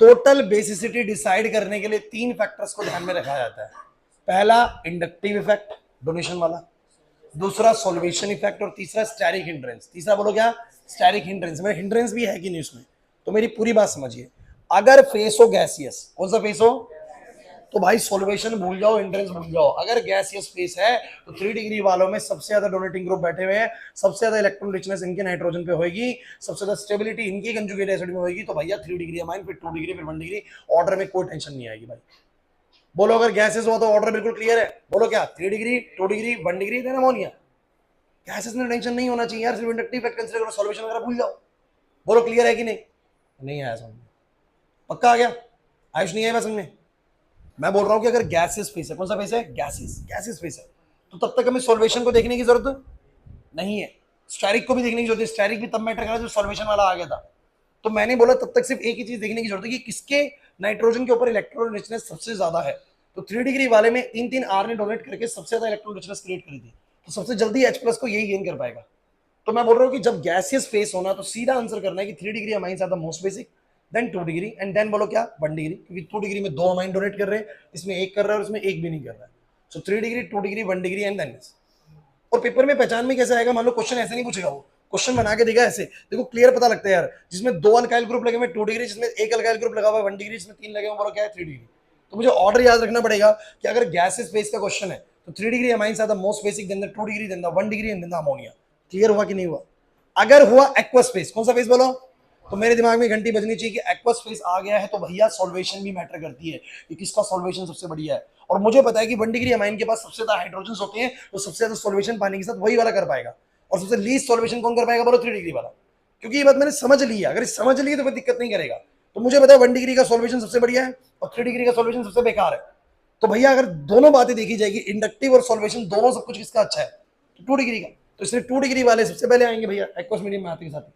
टोटल बेसिसिटी डिसाइड करने के लिए तीन फैक्टर्स को ध्यान में रखा जाता है। पहला इंडक्टिव इफेक्ट, डोनेशन वाला, दूसरा सॉल्वेशन इफेक्ट, और तीसरा स्टैरिक हिंड्रेंस। तीसरा बोलो क्या? Asterisk hindrance. मेरा हिंड्रेंस भी है कि नहीं उसमें, तो मेरी पूरी बात समझिए। अगर फेस हो गैसियस, कौन सा फेस हो, तो भाई सॉल्वेशन भूल जाओ, हिंड्रेंस भूल जाओ। अगर गैसियस फेस है तो 3 डिग्री वालों में सबसे ज्यादा डोनेटिंग ग्रुप बैठे हुए हैं, सबसे ज्यादा इलेक्ट्रॉन रिचनेस इनके नाइट्रोजन पे होगी, सबसे ज्यादा स्टेबिलिटी इनकी कंजुगेट एसिड में होगी। तो भैया 3 डिग्री अमाइन, फिर 2 डिग्री, फिर 1 डिग्री, ऑर्डर में कोई टेंशन नहीं आएगी भाई। बोलो अगर गैसेस हुआ तो ऑर्डर बिल्कुल क्लियर है। बोलो क्या? 3 degree, 2 degree, 1 degree, then ammonia. Gases में टेंशन नहीं होना चाहिए यार, सिर्फ इंडक्टिव इफेक्ट कंसीडर करो, सॉल्यूशन वगैरह भूल जाओ। बोलो क्लियर है कि नहीं? नहीं आया समझ में? पक्का आ गया? आयुष नहीं आया समझ में? मैं बोल रहा हूं कि अगर गैसेस फेस है, कौन सा फेस है? गैसेस, गैसेस फेस है, तो तब तक हमें सॉल्वेशन को देखने की जरूरत नहीं है। स्टैरिक को भी देखने की जरूरत है। स्टैरिक भी तब मैटर करा जब सॉल्वेशन वाला आ गया था। तो मैंने बोला तब तक सिर्फ एक ही चीज देखने की जरूरत है कि किसके नाइट्रोजन के ऊपर इलेक्ट्रॉन रिचनेस सबसे ज्यादा है। तो 3 डिग्री वाले में 3 आर ने डोनेट करके सबसे ज्यादा इलेक्ट्रॉन रिचनेस क्रिएट करी थी, तो सबसे जल्दी H प्लस को यही गेन कर पाएगा। तो मैं बोल रहा हूँ कि जब गैसियस फेस होना तो सीधा आंसर करना है कि 3 degree amines are the most basic, then 2 degree, and then बोलो क्या? 1 डिग्री, क्योंकि 2 डिग्री में 2 अमाइन डोनेट कर रहे हैं, इसमें एक कर रहा है और इसमें एक भी नहीं कर रहा है। So 3 degree, 2 degree, 1 degree, and then. और पेपर में पहचान में कैसे आएगा? मान लो क्वेश्चन ऐसे नहीं पूछेगा, वो क्वेश्चन बना के देगा ऐसे, देखो क्लियर पता लगता है यार, जिसमें 2 अल्काइल ग्रुप लगे हुए 2 डिग्री, जिसमें एक अल्काइल ग्रुप लगा हुआ 1 डिग्री, जिसमें 3 लगे हुए बोलो क्या है? 3 डिग्री। तो मुझे ऑर्डर याद रखना पड़ेगा कि अगर गैसेस फेस का क्वेश्चन है तो 3 degree amines are the most basic, then the 2 degree, then the 1 degree, and then the ammonia. Clear हुआ कि नहीं हुआ? अगर हुआ एक्वस फेस, कौन सा फेस बोलो, तो मेरे दिमाग में घंटी बजनी चाहिए कि एक्वस फेस आ गया है तो भैया सॉल्वेशन भी मैटर करती है कि किसका सॉल्वेशन सबसे बढ़िया है। और मुझे पता है कि 1 डिग्री अमाइन के पास सबसे ज्यादा हाइड्रोजन होते हैं, तो सबसे ज्यादा सॉल्वेशन पानी के साथ वही वाला कर पाएगा। और सबसे लीस्ट सॉल्वेशन कौन कर पाएगा बोलो? 3 डिग्री वाला। क्योंकि ये बात मैंने समझ ली है, अगर समझ ली तो कोई दिक्कत नहीं करेगा। तो मुझे पता है 1 डिग्री का सॉल्वेशन सबसे बढ़िया है और 3 डिग्री का सॉल्वेशन सबसे बेकार है। तो भैया अगर दोनों बातें देखी जाएगी, इंडक्टिव और सॉल्वेशन दोनों, सब कुछ किसका अच्छा है? तो 2 डिग्री का। तो इसलिए 2 डिग्री वाले सबसे पहले आएंगे भैया एक्वस मीडियम में आते के साथ।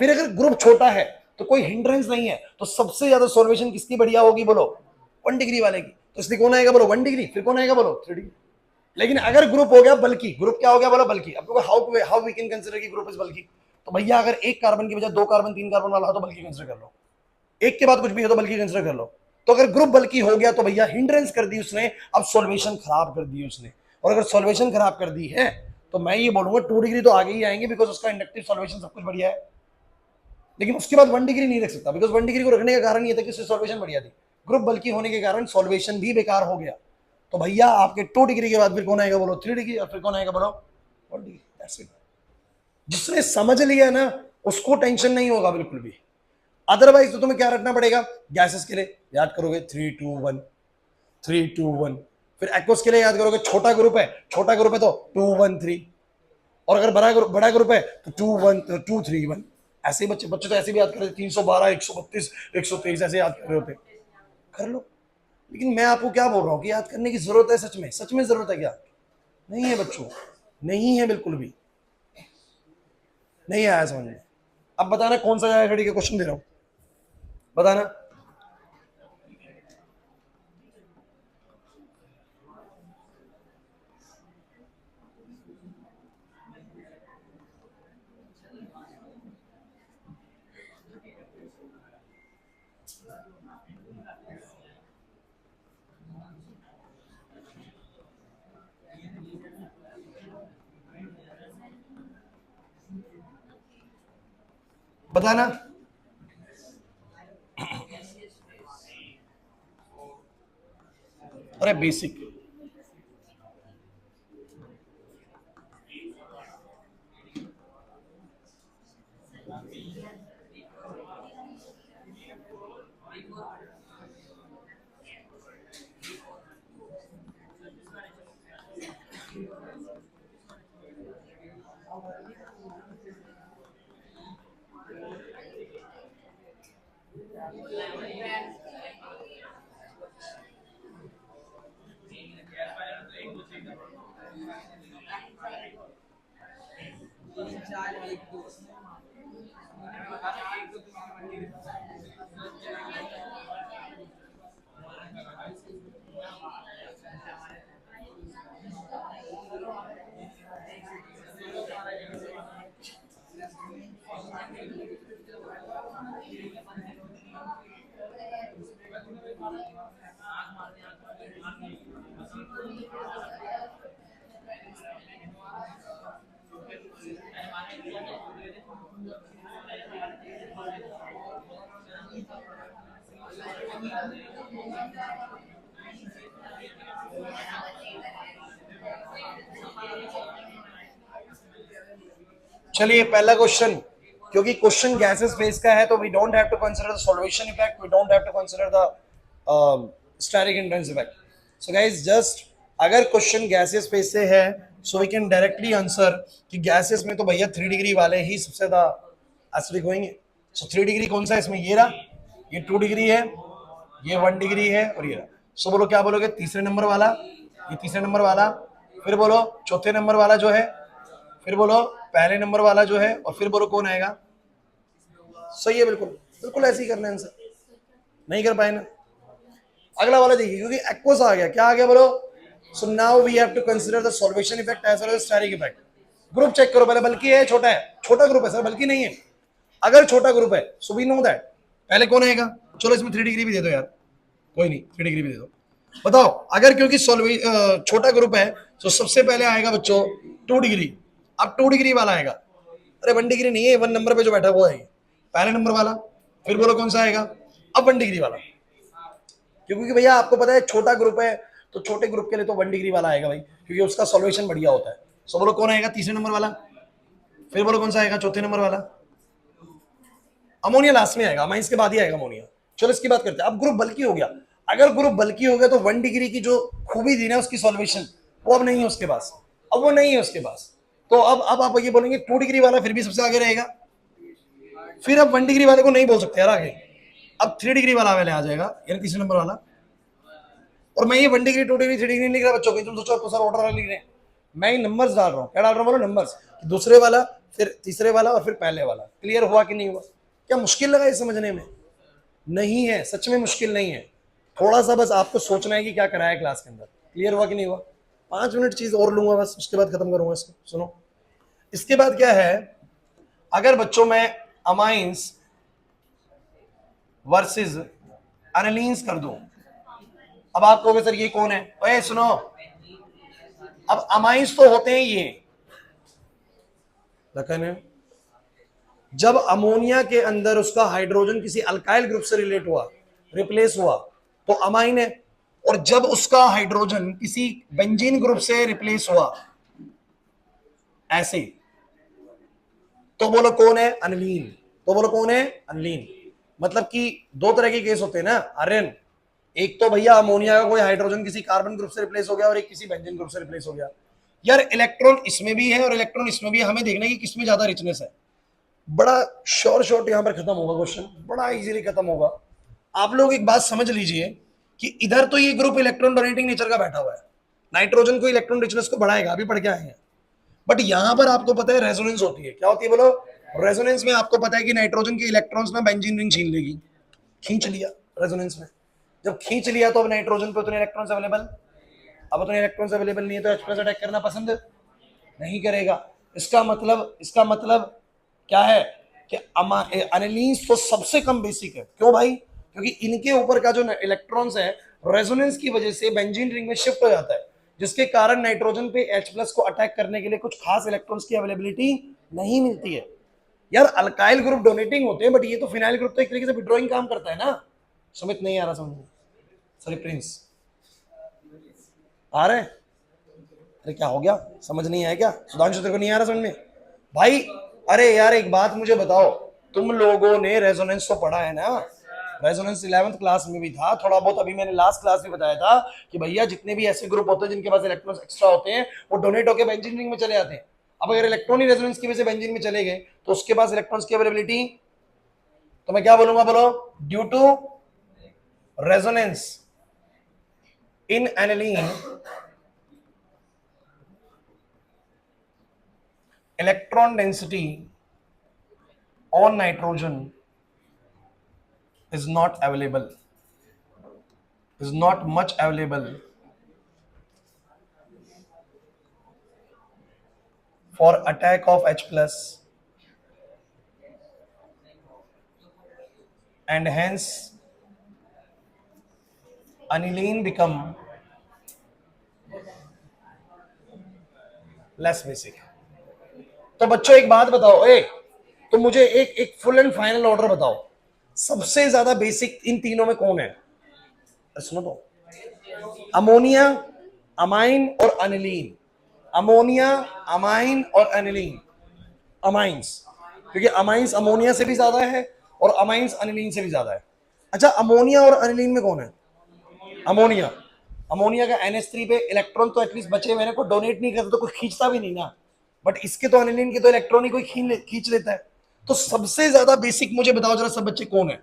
फिर अगर ग्रुप छोटा है तो कोई हिंड्रेंस नहीं है, तो सबसे ज्यादा सॉल्वेशन किसकी बढ़िया होगी बोलो? 1 डिग्री वाले की। तो इसलिए कौन आएगा बोलो? 1 डिग्री। फिर कौन आएगा बोलो? 3 डिग्री। लेकिन अगर ग्रुप हो गया बल्कि, ग्रुप क्या हो गया बोलो? बल्कि। अब हाउ वी कैन कंसीडर कि ग्रुप इज बल्कि? तो भैया अगर एक कार्बन की बजाय 2 कार्बन 3 कार्बन वाला हो तो बल्कि कंसीडर कर लो, एक के बाद कुछ भी हो तो बल्कि कंसीडर कर लो। तो अगर ग्रुप बल्कि हो गया तो भैया हिंड्रेंस कर दी उसने, अब सॉल्वेशन खराब कर दी उसने। और अगर सॉल्वेशन खराब कर दी है तो मैं ये बोलूंगा 2 डिग्री तो आगे ही आएंगे, बिकॉज उसका इंडक्टिव सॉल्वेशन सब कुछ बढ़िया है। लेकिन उसके बाद 1 डिग्री नहीं रख सकता, बिकॉज 1 डिग्री को रखने का कारण ये था कि उससे सॉल्वेशन बढ़िया थी। ग्रुप बल्कि होने के कारण सॉल्वेशन भी बेकार हो गया। तो भैया आपके 2 डिग्री के बाद फिर कौन आएगा बोलो? 3 डिग्री। और फिर कौन आएगा बोलो? 1 डिग्री। That's it. जिसने समझ लिया ना उसको टेंशन नहीं होगा बिल्कुल भी। अदरवाइज तो तुम्हें क्या रखना पड़ेगा? गैसेस के लिए याद करोगे 3 2 1, 3 2 1। फिर एक्वस के लिए याद करोगे, छोटा ग्रुप है, छोटा ग्रुप है तो 2 1 3। और अगर बड़ा ग्रुप है तो 2 1 2 3 1। ऐसे ही बच्चे बच्चे तो ऐसे भी याद कर रहे थे, 312, 132, 123 ऐसे याद कर रहे होते। कर लो। लेकिन मैं आपको क्या बोल रहा हूँ कि याद करने की जरूरत है? सच में, सच में जरूरत है क्या? नहीं है बच्चों, नहीं है बिल्कुल भी। नहीं आया समझ में? अब बताना कौन सा जगह खड़ी के क्वेश्चन दे रहा हूँ, बताना। बताना। अरे बेसिक। चलिए पहला क्वेश्चन, क्योंकि क्वेश्चन गैसेस फेज का है तो we don't have to consider the solvation effect, we don't have to consider the static hindrance effect. So guys just अगर क्वेश्चन गैसेस फेज से है so we can directly answer कि गैसेस में तो भैया 3 डिग्री वाले ही सबसे ज्यादा एसिडिक होंगे. सो 3 डिग्री कौन सा है इसमें, ये रहा, ये 2 डिग्री है, ये 1 डिग्री है और ये रहा. सो बोलो क्या बोलोगे, तीसरे नंबर वाला, ये तीसरे नंबर वाला, फिर बोलो चौथे नंबर वाला जो है, फिर बोलो पहले नंबर वाला जो है, और फिर बोलो कौन आएगा. सही है, बिल्कुल बिल्कुल ऐसे ही करना है आंसर. नहीं कर पाए ना, अगला वाला देखिए, क्योंकि एक्वस आ गया, क्या आ गया बोलो. So now we have to consider the solvation effect as well as steric effect. Group check करो पहले, बल्कि है छोटा है, छोटा ग्रुप है सर, बल्कि नहीं है. अगर छोटा ग्रुप है सो वी नो दैट पहले कौन आएगा. चलो इसमें 3 डिग्री भी दे दो यार, कोई नहीं 3 डिग्री भी दे दो. बताओ अगर क्योंकि छोटा ग्रुप है तो सबसे पहले आएगा बच्चों 2 डिग्री. अब 2 डिग्री वाला आएगा, अरे 1 डिग्री नहीं है, 1 नंबर पे जो बैठा वो आएगा पहले नंबर वाला. फिर बोलो कौन सा आएगा, अब 1 डिग्री वाला, क्योंकि भैया आपको पता है छोटा ग्रुप है तो छोटे ग्रुप के लिए तो 1 डिग्री वाला आएगा भाई, क्योंकि उसका सॉल्वेशन बढ़िया होता है. सो बोलो कौन आएगा, तीसरे नंबर वाला. फिर बोलो कौन सा आएगा, चौथे नंबर वाला. अमोनिया लास्ट में आएगा, अमाइंस के बाद ही आएगा अमोनिया. चलो इसकी बात करते हैं. अब ग्रुप बल्कि हो गया, अगर ग्रुप बल्कि हो गया तो 1 डिग्री की जो खूबी थी ना उसकी सॉल्वेशन, वो अब नहीं है उसके पास, अब वो नहीं है उसके पास. तो अब आप ये बोलेंगे 2 डिग्री वाला फिर भी सबसे आगे रहेगा, फिर अब 1 डिग्री वाले को नहीं बोल सकते यार आगे. अब 3 डिग्री वाला पहले आ जाएगा, यानी तीसरे नंबर वाला. और मैं ये 1 डिग्री 2 डिग्री 3 डिग्री नहीं लिख रहा बच्चों की, तुम सोचो आपको सर ऑर्डर लिख रहे हैं. मैं ये नंबर्स डाल रहा हूँ, क्या डाल रहा हूँ बोलो, नंबर्स. दूसरे वाला, फिर तीसरे वाला, और फिर पहले वाला. क्लियर हुआ कि नहीं हुआ. क्या मुश्किल लगा ये समझने में, नहीं है, सच में मुश्किल नहीं है. थोड़ा सा बस आपको सोचना है कि क्या कराया क्लास के अंदर. क्लियर हुआ कि नहीं हुआ. 5 मिनट चीज और लूंगा बस, उसके बाद खत्म करूंगा इसको. सुनो इसके बाद क्या है, अगर बच्चों में अमाइंस वर्सेस एनालीन्स कर दूं. अब आप कहोगे सर ये कौन है, ओए सुनो, अब अमाइंस तो होते हैं ये, लेकिन जब अमोनिया के अंदर उसका हाइड्रोजन किसी अल्काइल ग्रुप से रिलेट हुआ, रिप्लेस हुआ, तो अमाइन है. और जब उसका हाइड्रोजन किसी बेंजीन ग्रुप से रिप्लेस हुआ ऐसे, तो बोलो कौन है, अनलीन. तो बोलो कौन है, अनलीन. मतलब कि 2 तरह के केस होते हैं ना आर्यन, एक तो भैया अमोनिया का कोई हाइड्रोजन किसी कार्बन ग्रुप से रिप्लेस हो गया और एक किसी बेंजीन ग्रुप से रिप्लेस हो गया. यार इलेक्ट्रॉन इसमें भी है और इलेक्ट्रॉन इसमें भी है, हमें देखना है कि किसमें ज्यादा रिचनेस है. बड़ा शॉर्ट यहां पर खत्म होगा क्वेश्चन, बड़ा इजीली खत्म होगा. आप लोग एक बात समझ लीजिए कि इधर तो ये ग्रुप इलेक्ट्रॉन डोनेटिंग नेचर का बैठा हुआ है, नाइट्रोजन को इलेक्ट्रॉन रिचनेस को बढ़ाएगा, अभी पढ़ के आए हैं. बट यहां पर आपको पता है रेजोनेंस होती है, क्या होती है बोलो. रेजोनेंस में आपको पता है कि नाइट्रोजन के इलेक्ट्रॉन्स ना बेंजीन रिंग छीन लेगी, खींच लिया रेजोनेंस में. जब खींच लिया तो अब नाइट्रोजन पे उतने इलेक्ट्रॉन्स अवेलेबल, अब उतने इलेक्ट्रॉन्स अवेलेबल नहीं है तो H+ अटैक करना पसंद नहीं करेगा. इसका मतलब क्या है कि एनिलीन्स तो सबसे कम बेसिक है. क्यों भाई, क्योंकि इनके ऊपर का जो इलेक्ट्रॉन्स है रेजोनेंस की वजह से बेंजीन रिंग में शिफ्ट हो जाता है, जिसके कारण नाइट्रोजन पे H+ को अटैक करने के लिए कुछ खास इलेक्ट्रॉन्स की अवेलेबिलिटी नहीं मिलती है. यार अल्काइल ग्रुप डोनेटिंग होते हैं, बट ये तो फिनाइल ग्रुप तो एक तरीके से विड्रॉइंग काम करता है ना. सुमित नहीं आ रहा समझ में, सॉरी प्रिंस आ रहे हैं. अरे क्या हो गया, समझ नहीं आया क्या, सुधांशु तेरे को नहीं आ रहा समझ में भाई. अरे यार एक बात मुझे बताओ, तुम लोगों ने रेजोनेंस तो पढ़ा है ना, रेजोनेंस 11th क्लास में भी था थोड़ा बहुत, अभी मैंने लास्ट क्लास में बताया था कि भैया जितने भी ऐसे ग्रुप होते हैं जिनके पास इलेक्ट्रॉन्स एक्स्ट्रा होते हैं वो डोनेट होकर बेंजीन रिंग में चले जाते हैं. अब अगर इलेक्ट्रॉन ही रेजोनेंस की वजह से बेंजीन में चले गए तो उसके पास इलेक्ट्रॉन्स की अवेलेबिलिटी, तो मैं क्या बोलूंगा बोलो, due to resonance in aniline electron density on nitrogen is not available, is not much available for attack of H plus, and hence aniline become less basic. तो बच्चों एक बात बताओ, तो मुझे एक एक फुल एंड फाइनल ऑर्डर बताओ, सबसे ज्यादा बेसिक इन तीनों में कौन है? सुनो तो, अमोनिया, अमाइन और अनिलीन। अमोनिया, अमाइन और अनिलीन। अमाइंस, क्योंकि अमाइंस अमोनिया से भी ज्यादा है और अमाइंस अनिलीन से भी ज्यादा है। अच्छा, अमोनिया और अनिलीन में कौन है? अमोनिया। अमोनिया का NH3 पे इलेक्ट्रॉन तो एटलीस्ट बचे हुए को डोनेट नहीं करता तो कोई खींचता भी नहीं ना, बट इसके तो अनिलीन के तो इलेक्ट्रॉन ही कोई खींच लेता है। तो सबसे ज्यादा बेसिक मुझे बताओ जरा सब बच्चे, कौन है?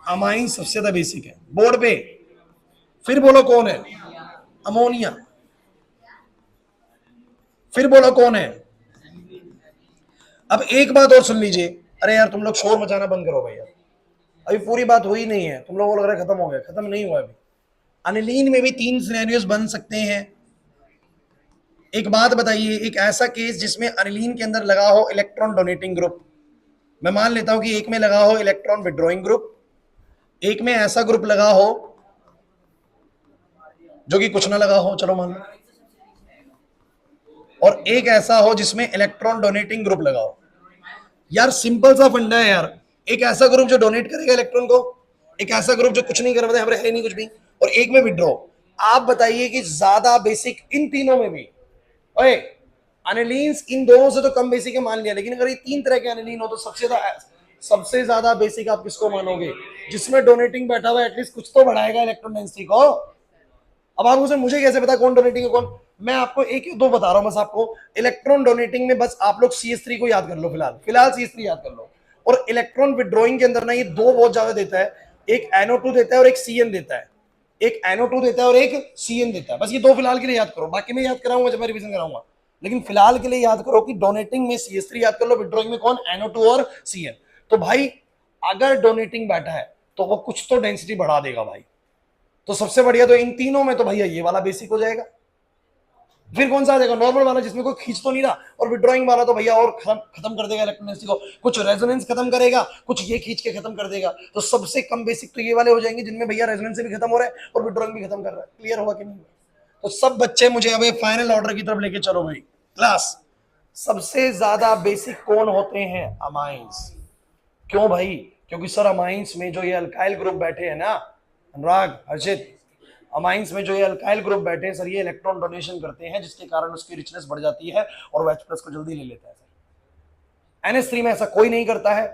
अमाइन सबसे ज्यादा बेसिक है बोर्ड पे। फिर बोलो कौन है? अमोनिया। फिर बोलो कौन है? अब एक बात और सुन लीजिए। अरे यार तुम लोग शोर मचाना बंद करो भाई यार, अभी पूरी बात हुई नहीं है, तुम लोगों को लग रहा है खत्म हो गया, खत्म नहीं हुआ अभी। अनिलीन में भी 3 सिनेरियोस बन सकते हैं। एक बात बताइए, एक ऐसा केस जिसमें अनिलीन के अंदर लगा हो इलेक्ट्रॉन डोनेटिंग ग्रुप, मैं मान लेता हूं कि एक में लगा हो इलेक्ट्रॉन विड्रॉइंग ग्रुप, एक में ऐसा ग्रुप लगा हो जो कि कुछ ना लगा हो, चलो मान लो, और एक ऐसा हो जिसमें इलेक्ट्रॉन डोनेटिंग ग्रुप लगा हो। यार सिंपल सा फंडा है यार, एक ऐसा ग्रुप जो डोनेट करेगा इलेक्ट्रॉन को, एक ऐसा ग्रुप जो कुछ नहीं कर रहा है नहीं कुछ भी, और एक में विड्रॉ। आप बताइए कि ज्यादा बेसिक इन तीनों में भी, ओए एनिलीन्स इन दोनों से तो कम बेसिक है मान लिया, लेकिन अगर ये 3 तरह के एनिलीन हो तो सबसे ज्यादा बेसिक आप किसको मानोगे? जिसमें डोनेटिंग बैठा हुआ एटलीस्ट कुछ तो बढ़ाएगा इलेक्ट्रॉन डेंसिटी को। अब आप मुझे कैसे पता कौन डोनेटिंग है कौन? मैं आपको एक दो बता रहा हूं बस आपको। इलेक्ट्रॉन डोनेटिंग में बस आप लोग CS3 को याद कर लो, फिलहाल फिलहाल CS3 याद कर लो। और इलेक्ट्रॉन विड्रॉइंग के अंदर ना ये दो बहुत ज्यादा देता है, एक NO2 देता है और एक CN देता है। एक NO2 देता है और एक CN देता है, बस ये दो फिलहाल के लिए याद करो, बाकी मैं याद कराऊंगा जब मैं रिवीजन कराऊंगा। लेकिन फिलहाल के लिए याद करो कि डोनेटिंग में CS3 याद कर लो, विड्रॉइंग में कौन? NO2 और CN। तो भाई अगर डोनेटिंग बैठा है तो वो कुछ तो डेंसिटी बढ़ा देगा भाई। तो सबसे बढ़िया तो इन तीनों में तो भैया ये वाला बेसिक हो जाएगा। फिर कौन सा आ जाएगा? नॉर्मल वाला जिसमें कोई खींच तो नहीं रहा, और विड्रॉइंग वाला तो भैया और खत्म कर देगा इलेक्ट्रोनेसिटी को, कुछ रेजोनेंस खत्म करेगा, कुछ ये खींच के खत्म कर देगा। तो सबसे कम बेसिक तो ये वाले हो जाएंगे जिनमें भैया रेजोनेंस भी खत्म हो रहा है और विड्रॉइंग भी खत्म कर रहा है। क्लियर हुआ कि नहीं? तो सब बच्चे मुझे अब फाइनल ऑर्डर की तरफ लेके चलो भाई। क्लास, सबसे ज्यादा बेसिक कौन होते हैं? अमाइंस। क्यों भाई? क्योंकि सर अमाइंस में जो ये अल्काइल ग्रुप बैठे हैं ना, अनुराग, हर्षित, अमाइंस में जो ये अल्काइल ग्रुप बैठे हैं सर, ये इलेक्ट्रॉन डोनेशन करते हैं जिसके कारण उसकी रिचनेस बढ़ जाती है और OH प्लस को जल्दी ले लेता है सर। NH3 में ऐसा कोई नहीं करता है,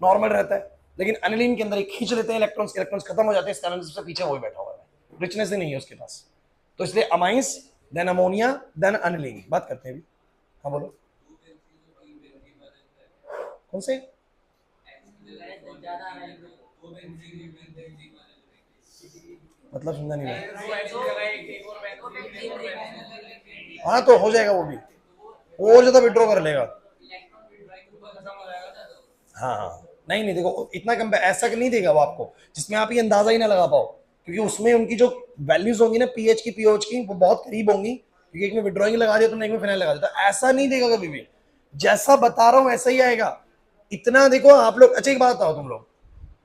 नॉर्मल रहता है, लेकिन अनिलीन के अंदर एक खींच लेते हैं इलेक्ट्रॉन्स, इलेक्ट्रॉन्स खत्म हो जाते हैं, इस कारण सबसे पीछे वही बैठा हुआ है, रिचनेस ही नहीं है उसके पास। तो इसलिए अमाइंस, देन अमोनिया, देन अनिलीन। बात करते हैं अभी। हाँ बोलो, कौन से? मतलब समझा नहीं मैं। हाँ तो हो जाएगा वो भी, वो और ज्यादा विड्रॉ कर लेगा। हाँ हाँ, नहीं नहीं देखो इतना कम ऐसा नहीं देगा वो आपको जिसमें आप ये अंदाजा ही ना लगा पाओ, क्योंकि उसमें उनकी जो वैल्यूज होंगी ना पीएच की, पीओच की, वो बहुत करीब होंगी, क्योंकि एक में विड्रॉइंग लगा दिया तुमने, एक में फिनाइल लगा दिया, तो ऐसा नहीं देगा कभी भी। जैसा बता रहा हूं ऐसा ही आएगा। इतना देखो आप लोग। अच्छा एक बात बताओ,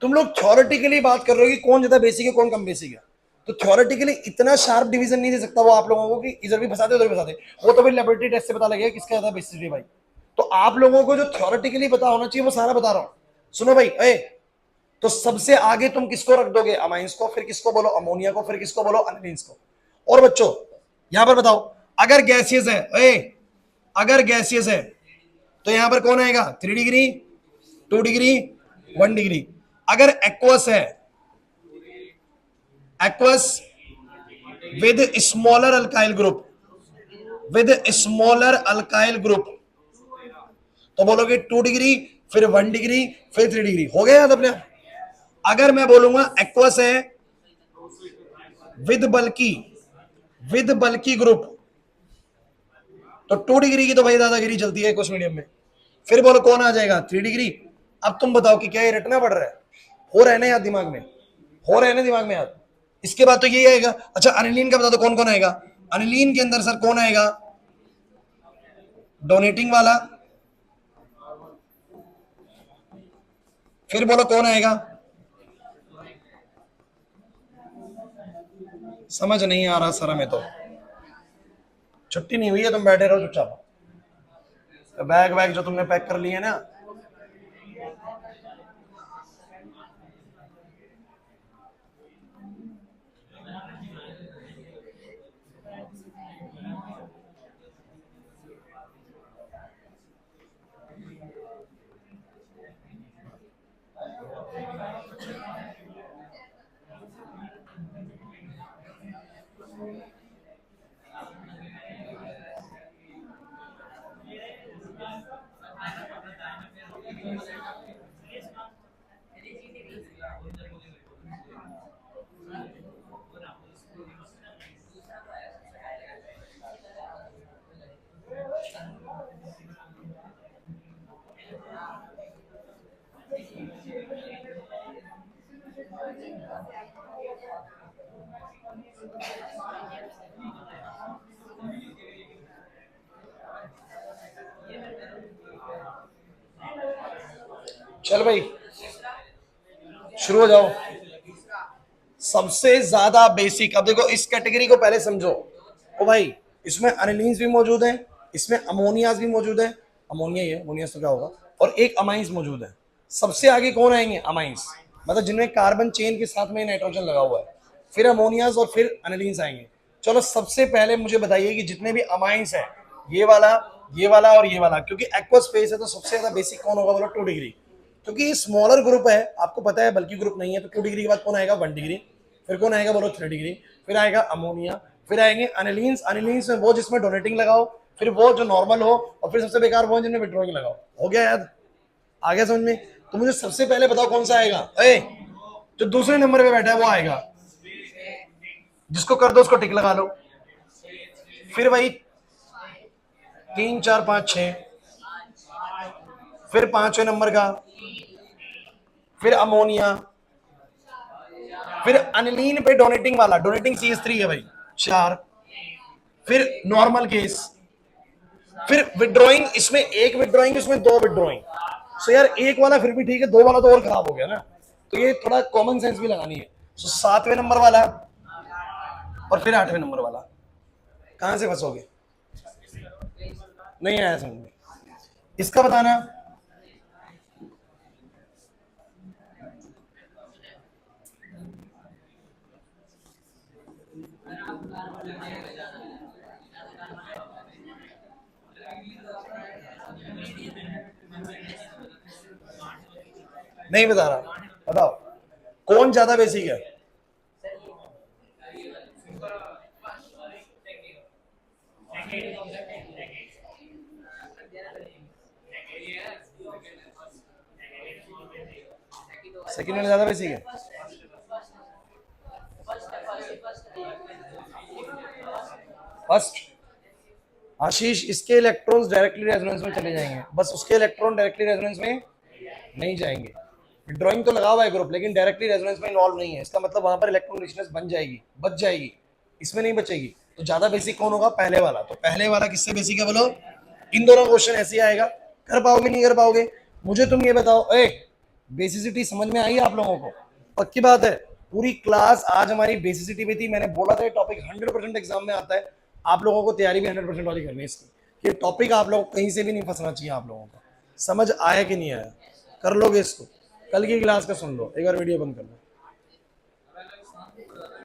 तुम लोग थ्योरेटिकली बात कर रहे हो कि कौन ज्यादा बेसिक है कौन कम बेसिक है, तो थ्योरेटिकली इतना शार्प डिवीजन नहीं दे सकता वो आप लोगों को कि इधर भी फंसा दे उधर भी फंसा दे। वो तो फिर लेबोरेटरी टेस्ट से पता लगेगा किसका ज्यादा बेसिक है भाई। तो आप लोगों को जो थ्योरेटिकली पता होना चाहिए वो सारा बता रहा हूं। सुनो भाई, तो सबसे आगे तुम किसको रख दोगे? अमाइंस को। फिर किसको बोलो? अमोनिया को। फिर किसको बोलो? अनिलीन्स को। और बच्चों यहां पर बताओ, अगर गैसियस है, अगर गैसियस है तो यहां पर कौन आएगा? 3 डिग्री, 2 डिग्री, 1 डिग्री। अगर एक्वस है, aqueous with smaller alkyl group, with smaller alkyl group, तो बोलोगे 2 डिग्री, फिर 1 डिग्री, फिर 3 डिग्री। हो गया याद अपने? अगर मैं बोलूंगा एक्वस है विद बल्की ग्रुप, तो 2 डिग्री की तो भाई दादागिरी चलती है एक्वस मीडियम में। फिर बोलो कौन आ जाएगा? 3 डिग्री। अब तुम बताओ कि क्या ये रटना पड़ रहा है? हो रहा है ना याद दिमाग में? हो रहा है ना दिमाग में याद? इसके बाद तो यही आएगा। अच्छा अनिलीन का बता दो कौन कौन आएगा? अनिलीन के अंदर सर कौन आएगा? डोनेटिंग वाला। फिर बोलो कौन आएगा? समझ नहीं आ रहा सर हमें तो। छुट्टी नहीं हुई है, तुम बैठे रहो चुपचाप। बैग वैग जो तुमने पैक कर लिए ना। चल भाई शुरू हो जाओ। सबसे ज्यादा बेसिक, अब देखो इस कैटेगरी को पहले समझो। ओ भाई, इसमें अनिलीन्स भी मौजूद हैं, इसमें अमोनियाज भी मौजूद है। अमोनिया ही है, अमोनिया तो क्या होगा। और एक अमाइंस मौजूद है। सबसे आगे कौन आएंगे? अमाइंस, मतलब जिनमें कार्बन चेन के साथ में नाइट्रोजन लगा हुआ है। फिर अमोनियाज और फिर अनिलीन्स आएंगे। चलो सबसे पहले मुझे बताइए कि जितने भी अमाइंस है, ये वाला, ये वाला और ये वाला, क्योंकि एक्वस फेज है तो सबसे ज्यादा बेसिक कौन होगा? बोलो 2 डिग्री। क्योंकि स्मॉलर ग्रुप है, आपको पता है, बल्कि ग्रुप नहीं है, तो 2 डिग्री के बाद कौन आएगा? 1 डिग्री। फिर कौन आएगा? बोलो 3 डिग्री। फिर आएगा अमोनिया। फिर आएंगे अनिलीन्स। अनिलीन्स में वो जिसमें डोनेटिंग लगाओ, फिर वो जो नॉर्मल हो, और फिर सबसे बेकार वो जिनमें विड्रॉइंग लगाओ। हो गया याद? आ गया समझ में? तो मुझे सबसे पहले बताओ कौन सा आएगा? जो दूसरे नंबर पे बैठा है वो आएगा। जिसको कर दो उसको टिक लगा लो। फिर वही 3 4 5 6। फिर 5वें नंबर का, फिर अमोनिया। फिर अनिलीन पे डोनेटिंग वाला, डोनेटिंग CH3 है भाई, 4। फिर नॉर्मल केस। फिर विड्रॉइंग, इसमें एक विड्रॉइंग, इसमें 2 विड्रॉइंग। सो यार एक वाला फिर भी ठीक है, 2 वाला तो और खराब हो गया ना। तो ये थोड़ा कॉमन सेंस भी लगानी है। सो 7वें नंबर वाला और फिर 8वें नंबर वाला। कहां से फंसोगे? नहीं आया समझ में? इसका बताना। नहीं बता रहा, बताओ कौन ज्यादा बेसिक है? सेकंड वाला ज्यादा बेसिक है। फर्स्ट। आशीष, इसके इलेक्ट्रॉन्स डायरेक्टली रेजोनेंस में चले जाएंगे, बस उसके इलेक्ट्रॉन डायरेक्टली रेजोनेंस में नहीं जाएंगे। ड्राइंग तो लगा हुआ है ग्रुप, लेकिन डायरेक्टली रेजोनेंस में इन्वॉल्व नहीं है। इसका मतलब वहां पर इलेक्ट्रॉन रिचनेस बन जाएगी, बच जाएगी, इसमें नहीं बचेगी। तो ज्यादा बेसिक कौन होगा? पहले वाला। तो पहले वाला किससे बेसिक है बोलो? इन दोनों क्वेश्चन ऐसे आएगा। कर पाओगे नहीं कर पाओगे? मुझे तुम ये बताओ, बेसिसिटी समझ में आई आप लोगों को? पक्की बात है? पूरी क्लास आज हमारी बेसिसिटी पे थी। मैंने बोला था ये टॉपिक 100% एग्जाम में आता है। आप लोगों को तैयारी भी 100% वाली करनी है इसकी। ये टॉपिक आप लोग कहीं से भी नहीं फंसना चाहिए आप लोगों को। समझ आया कि नहीं आया? कर लोगे इसको? कल की क्लास का सुन लो, एक बार वीडियो बंद कर लो।